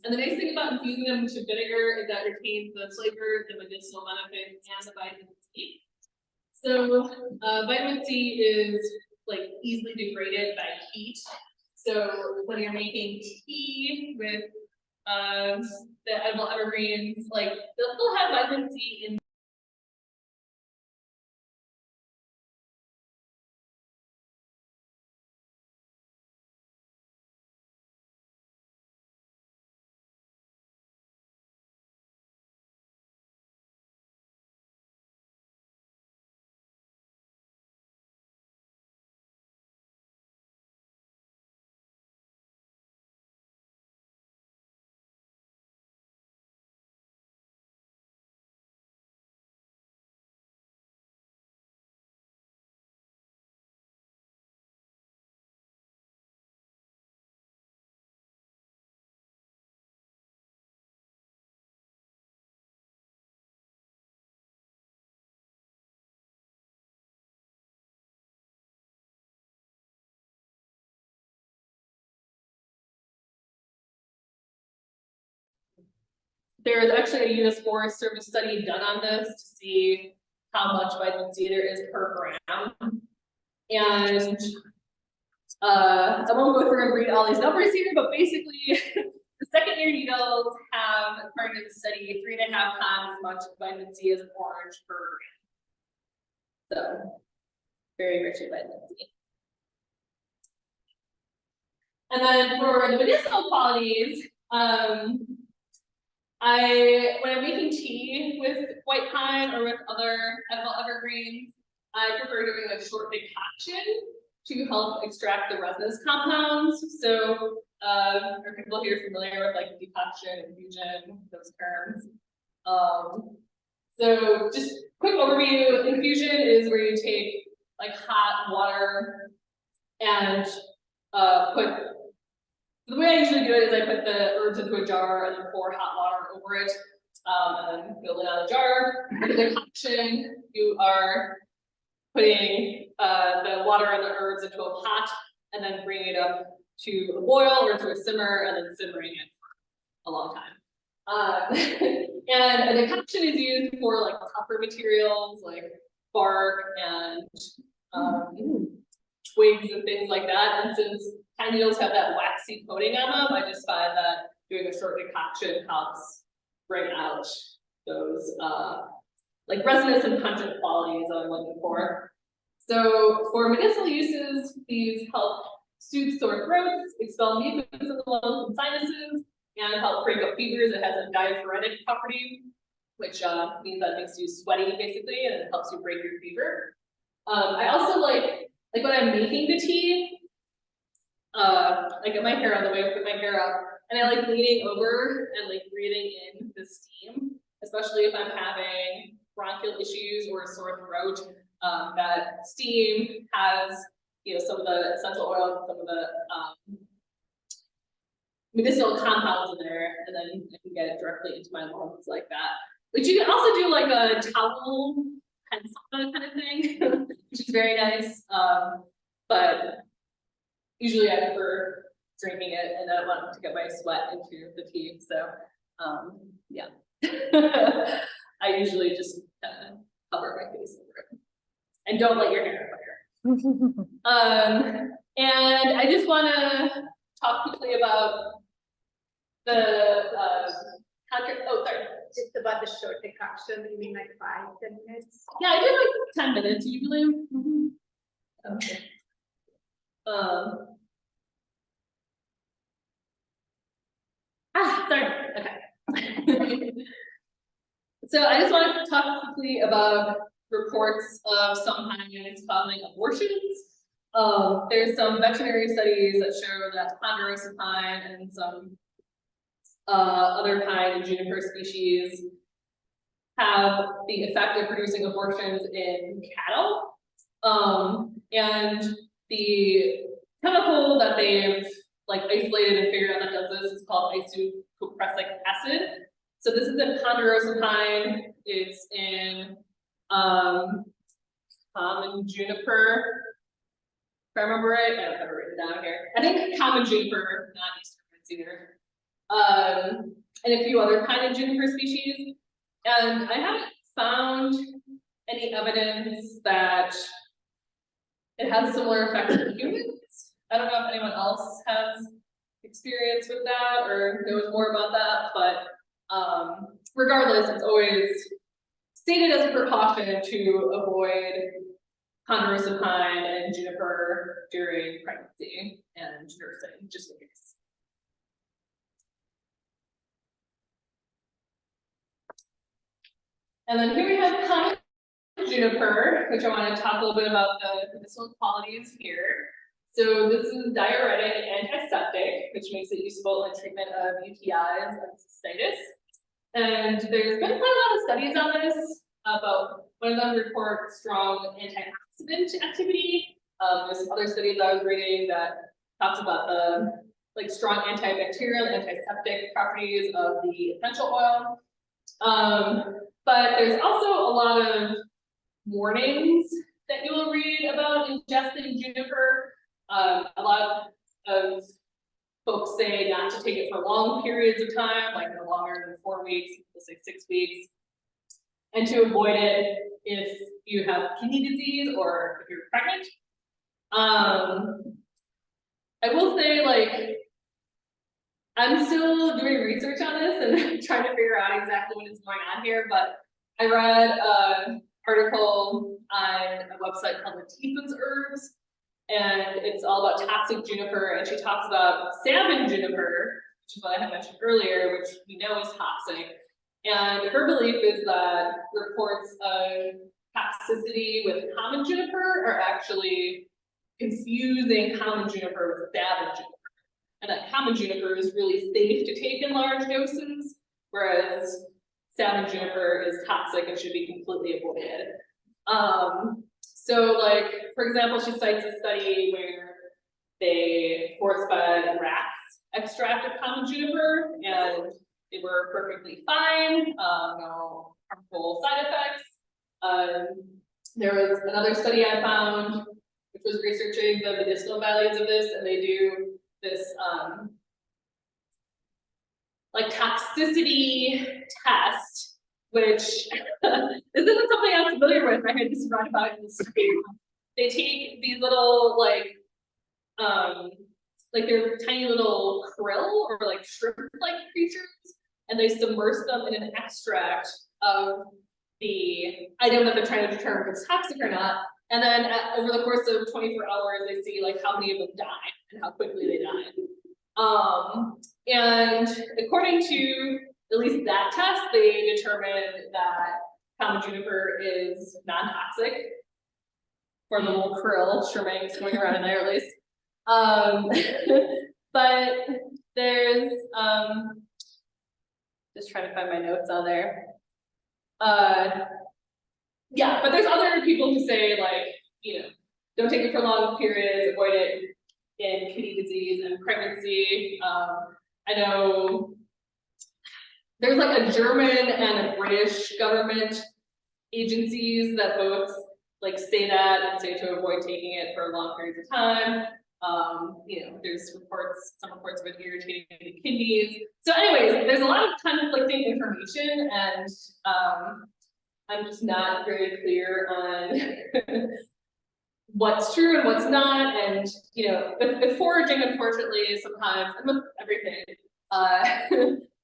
And the nice thing about infusing them into vinegar is that it retains the flavor, the medicinal benefits, and the vitamin C. So vitamin C is like easily degraded by heat. So when you're making tea with the edible evergreens, like they'll still have vitamin C in there's actually a US Forest Service study done on this to see how much vitamin C there is per gram. And I won't go through and read all these numbers here, but basically the second year needles have, according to the study, 3.5 times as much vitamin C as an orange per gram. So very rich in vitamin C. And then for the medicinal qualities, when I'm making tea with white pine or with other edible evergreens, I prefer doing a short decoction to help extract the resinous compounds. So, are people here familiar with like decoction, infusion, those terms? So just quick overview, infusion is where you take like hot water and the way I usually do it is I put the herbs into a jar and then pour hot water over it, and then fill it out of the jar. For the decoction, you are putting the water and the herbs into a pot and then bringing it up to a boil or to a simmer and then simmering it for a long time. And a decoction is used for like tougher materials like bark and twigs and things like that. And since pine needles have that waxy coating on them, I just find that doing a short decoction helps bring out those like resinous and pungent qualities I'm looking for. So for medicinal uses, these help soothe sore throats, expel mucus in the lungs and sinuses, and help break up fevers. It has a diaphoretic property, which means that it makes you sweaty basically, and it helps you break your fever. I also like when I'm making the tea, I get my hair on the way, I put my hair up, and I like leaning over and like breathing in the steam, especially if I'm having bronchial issues or a sore throat. That steam has, you know, some of the essential oils, some of the medicinal compounds in there, and then I can get it directly into my lungs like that. But you can also do like a towel and sauna kind of thing, which is very nice. But usually I prefer drinking it, and I want to get my sweat into the tea. So yeah, I usually just cover my face over it, and don't let your hair fire. And I just want to talk quickly about the Just about the short decoction, you mean like 5-10 minutes? Yeah, I do like 10 minutes usually. Okay. Sorry. Okay. So I just want to talk quickly about reports of some pines causing abortions. There's some veterinary studies that show that ponderosa pine and some other pine and juniper species have the effect of producing abortions in cattle. And the chemical that they've like isolated and figured out that does this is called isocupressic acid. So this is in ponderosa pine. It's in common juniper. If I remember right, I don't have it written down here. I think common juniper, not eastern woods either. And a few other pine and juniper species. And I haven't found any evidence that it has similar effects in humans. I don't know if anyone else has experience with that or knows more about that, but regardless, it's always stated as a precaution to avoid ponderosa pine and juniper during pregnancy and nursing, just in case. And then here we have common juniper, which I want to talk a little bit about the medicinal qualities here. So this is diuretic and antiseptic, which makes it useful in treatment of UTIs and cystitis. And there's been quite a lot of studies on this, but one of them report strong antioxidant activity. There's some other studies I was reading that talks about the like strong antibacterial, antiseptic properties of the essential oil. But there's also a lot of warnings that you will read about ingesting juniper. A lot of folks say not to take it for long periods of time, like no longer than 4 weeks, let's say 6 weeks. And to avoid it if you have kidney disease or if you're pregnant. I will say, like, I'm still doing research on this and trying to figure out exactly what is going on here, but I read an article on a website called Latifah's Herbs, and it's all about toxic juniper, and she talks about salmon juniper, which is what I had mentioned earlier, which we know is toxic. And her belief is that reports of toxicity with common juniper are actually confusing common juniper with salmon juniper. And that common juniper is really safe to take in large doses, whereas salmon juniper is toxic and should be completely avoided. So like, for example, she cites a study where they force-fed rats extract of common juniper, and they were perfectly fine, no harmful side effects. There was another study I found, which was researching the medicinal values of this, and they do this like toxicity test, which this isn't something I'm familiar with. I had just read about in the study. They take these little like they're tiny little krill or like shrimp-like creatures, and they submerge them in an extract of the item that they're trying to determine if it's toxic or not. And then over the course of 24 hours, they see like how many of them die and how quickly they die. And according to at least that test, they determined that common juniper is non-toxic for the little krill shrimps going around in there at least. But there's just trying to find my notes on there. Yeah, but there's other people who say, like, you know, don't take it for long periods, avoid it in kidney disease and pregnancy. I know there's like a German and a British government agencies that both like say that and say to avoid taking it for long periods of time. You know, there's some reports of it irritating the kidneys. So anyways, there's a lot of conflicting information, and I'm just not very clear on what's true and what's not. And, you know, with foraging, unfortunately, sometimes, and with everything,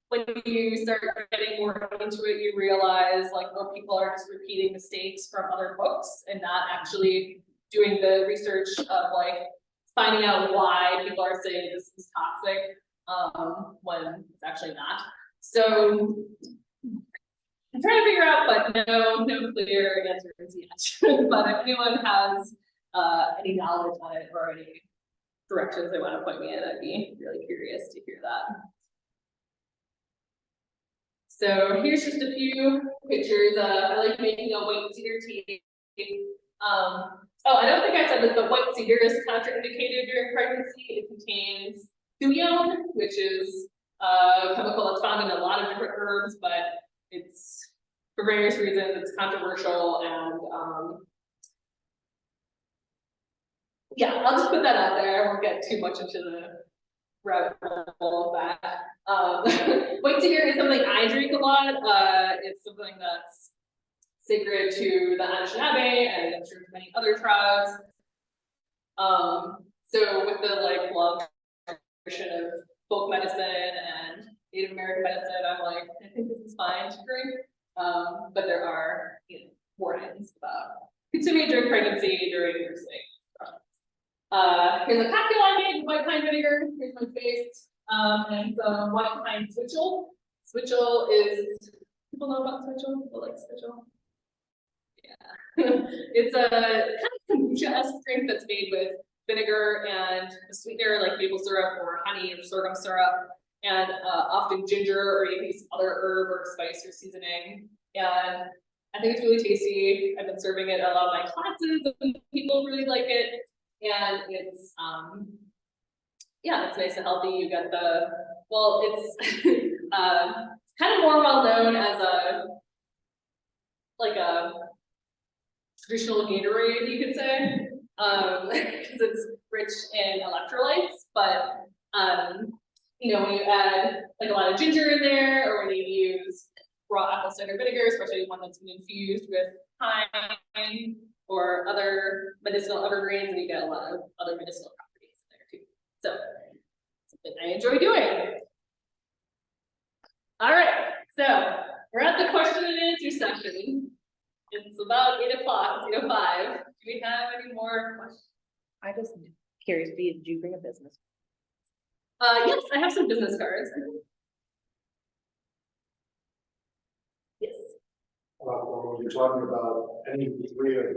when you start getting more into it, you realize, like, oh, people are just repeating mistakes from other books and not actually doing the research of, like, finding out why people are saying this is toxic when it's actually not. So I'm trying to figure out, but no clear answers yet. But if anyone has any knowledge on it or any directions they want to point me in, I'd be really curious to hear that. So here's just a few pictures. I like making a white cedar tea. Oh, I don't think I said that the white cedar is contraindicated during pregnancy. It contains thuione, which is a chemical that's found in a lot of different herbs, but it's, for various reasons, it's controversial, and yeah, I'll just put that out there. I won't get too much into the rabbit hole of that. White cedar is something I drink a lot. It's something that's sacred to the Anishinaabe and I'm sure many other tribes. So with the like long tradition of folk medicine and Native American medicine, I'm like, I think this is fine to drink. But there are, you know, warnings about consuming it during pregnancy, during nursing. Here's a cocktail I made with white pine vinegar. Here's my face. And some white pine switchel. Switchel is, people know about switchel? People like switchel? Yeah. It's a kind of kombucha-esque drink that's made with vinegar and a sweetener like maple syrup or honey or sorghum syrup, and often ginger or maybe some other herb or spice or seasoning. And I think it's really tasty. I've been serving it at a lot of my classes and people really like it. And it's yeah, it's nice and healthy. You get the, well, it's kind of more well known as a traditional Gatorade, you could say, because it's rich in electrolytes, but You know, when you add like a lot of ginger in there, or when you use raw apple cider vinegar, especially one that's been infused with thyme or other medicinal evergreens, and you get a lot of other medicinal properties in there too. So, something I enjoy doing. All right, so we're at the question and answer session. It's about 8 o'clock, it's 8:05. Do we have any more questions? I just curious, did you bring a business? Yes, I have some business cards. Yes. When you're talking about any degree of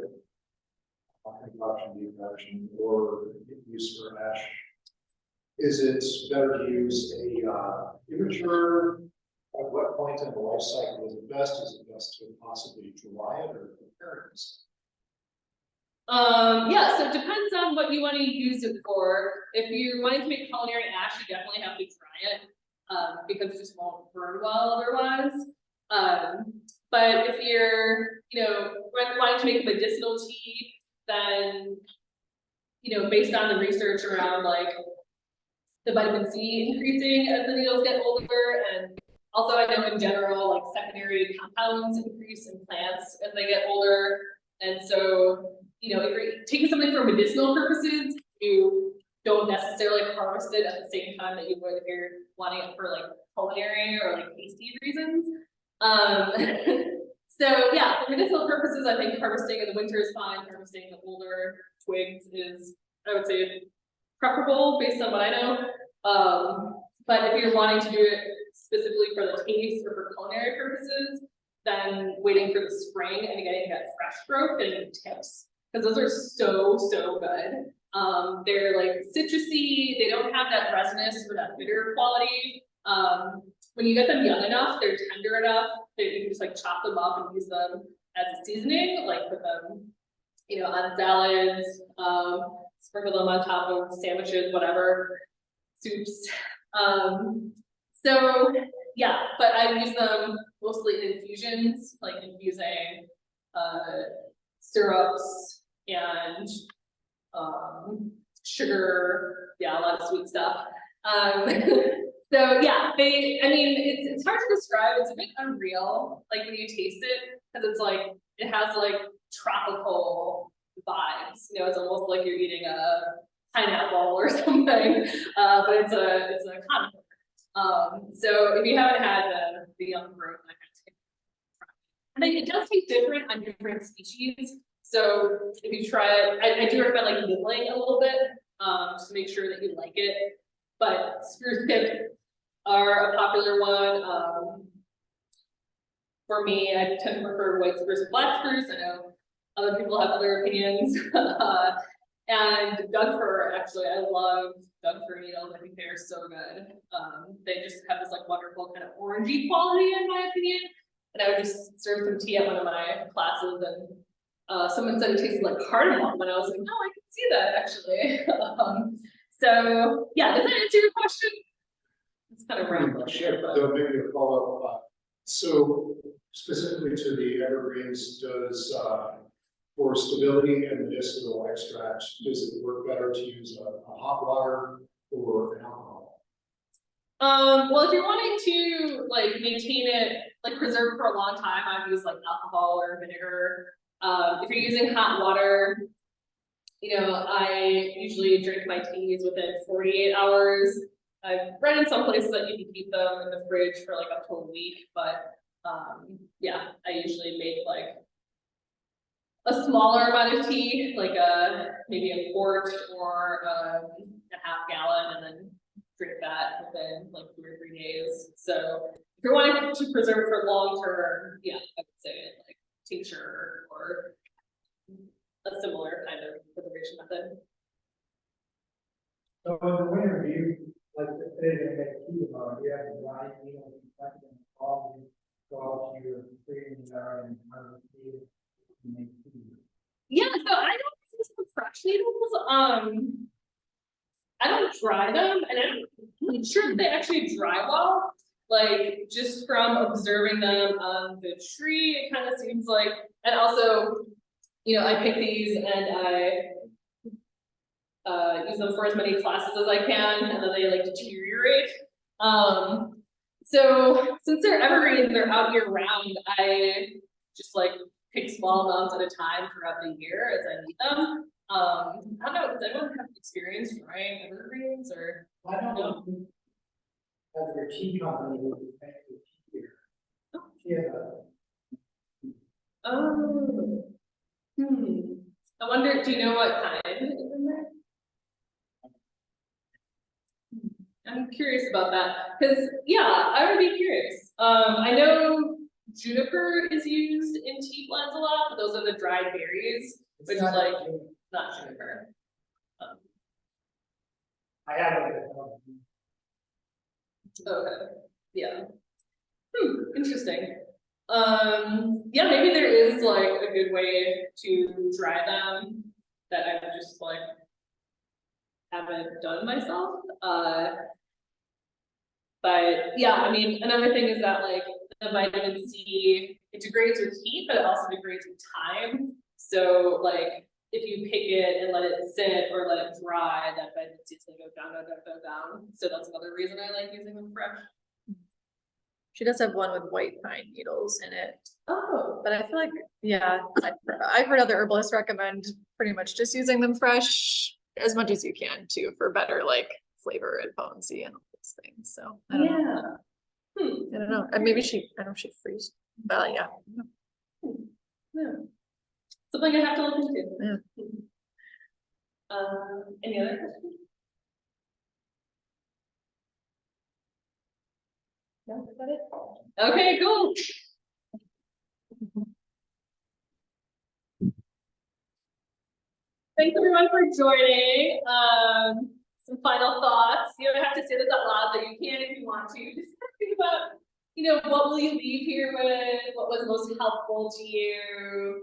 concoction, decompression, or use for ash, is it better to use a immature? At what point in the life cycle is it best? Is it best to possibly dry it or prepare it? Yeah, so it depends on what you want to use it for. If you're wanting to make culinary ash, you definitely have to dry it, because it just won't burn well otherwise. But if you're, you know, wanting to make medicinal tea, then, you know, based on the research around like the vitamin C increasing as the needles get older, and also I know in general, like secondary compounds increase in plants as they get older. And so, you know, if you're taking something for medicinal purposes, you don't necessarily harvest it at the same time that you would if you're wanting it for like culinary or like tasty reasons. So yeah, for medicinal purposes, I think harvesting in the winter is fine. Harvesting the older twigs is, I would say, preferable based on what I know. But if you're wanting to do it specifically for the taste or for culinary purposes, then waiting for the spring and getting that fresh growth, getting tips, because those are so good. They're like citrusy, they don't have that resinous or that bitter quality. When you get them young enough, they're tender enough that you can just like chop them up and use them as a seasoning, like put them, you know, on salads, sprinkle them on top of sandwiches, whatever, soups. So yeah, but I use them mostly in infusions, like infusing syrups and sugar, yeah, a lot of sweet stuff. So yeah, I mean, it's hard to describe. It's a bit unreal, like when you taste it, because it's like, it has like tropical vibes. You know, it's almost like you're eating a pineapple or something, but it's a conifere. So if you haven't had the young growth, I and it does taste different on different species. So if you try it, I do recommend like nibbling a little bit, just to make sure that you like it. But spruce tips are a popular one. For me, I tend to prefer white spruce and black spruce. I know other people have other opinions. And Doug fir, actually, I love Doug fir needles. I think they are so good. They just have this like wonderful kind of orangey quality, in my opinion. And I would just serve some tea at one of my classes, and someone said it tasted like cardamom, and I was like, no, I can see that actually. So yeah, does that answer your question? It's kind of rambling here, but Maybe a follow-up. So specifically to the evergreens, does for stability and medicinal extract, does it work better to use a hot water or an alcohol? Well, if you're wanting to like maintain it, like preserve it for a long time, I'd use like alcohol or vinegar. If you're using hot water, you know, I usually drink my teas within 48 hours. I've read in some places that you can keep them in the fridge for like up to a week, but yeah, I usually make like a smaller amount of tea, like maybe a quart or a half gallon, and then drink that within like 2 or 3 days. So if you're wanting to preserve it for long term, yeah, I would say like tincture or a similar kind of preservation method. So in the winter, do you, like, say they make tea tomorrow, you have to dry, you know, all go out to your freezing jar and harvest tea and make tea. Yeah, so I don't use the fresh needles. I don't dry them, and I'm not sure that they actually dry well. Like just from observing them on the tree, it kind of seems like, and also, you know, I pick these and I use them for as many classes as I can, and then they like deteriorate. So since they're evergreen, they're out year round, I just like pick small amounts at a time throughout the year as I need them. I don't know, does anyone have experience growing evergreens or? I don't know. As your tea company, would be paying for tea here. Yeah. Oh. I wonder, do you know what kind is in there? I'm curious about that, because yeah, I would be curious. I know juniper is used in tea blends a lot, but those are the dried berries, which is like not juniper. I haven't. Okay, yeah. Interesting. Yeah, maybe there is like a good way to dry them that I just like haven't done myself. But yeah, I mean, another thing is that like the vitamin C, it degrades with heat, but it also degrades with time. So like if you pick it and let it sit or let it dry, that vitamin C is gonna go down, down, down, down, down. So that's another reason I like using them fresh. She does have one with white pine needles in it, Oh, but I feel like, yeah, I've heard other herbalists recommend pretty much just using them fresh as much as you can too, for better like flavor and potency and all those things, so. I don't know. yeah. I don't know, and maybe I don't know if she freeze, but yeah. Yeah. Something I have to look into. Yeah. Any other questions? No, is that it? Okay, cool. Thanks everyone for joining. Some final thoughts. You don't have to say this out loud, but you can if you want to. Just think about, you know, what will you leave here with? What was most helpful to you?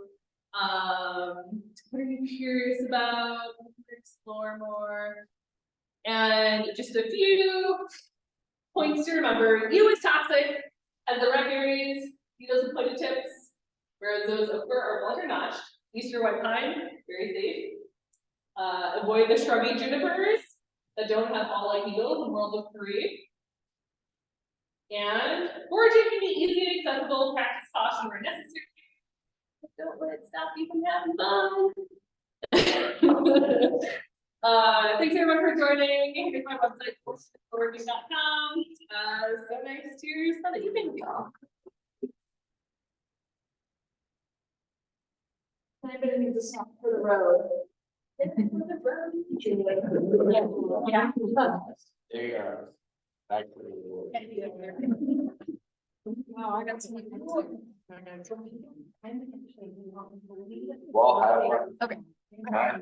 What are you curious about? Explore more. And just a few points to remember. You is toxic, as the red berries, those with pointed tips, whereas those of fir are blunt or notched. Easter white pine, very safe. Avoid the shrubby junipers that don't have fall-like needles in world of three. And foraging can be easy and accessible. Practice caution where necessary. Don't let it stop you from having fun. Thanks everyone for joining. Here's my website, foraging.com. So nice to spend the evening with y'all. Anybody needs to stop for the road? Yeah. They are actually. Wow, I got some. Well, Okay. I.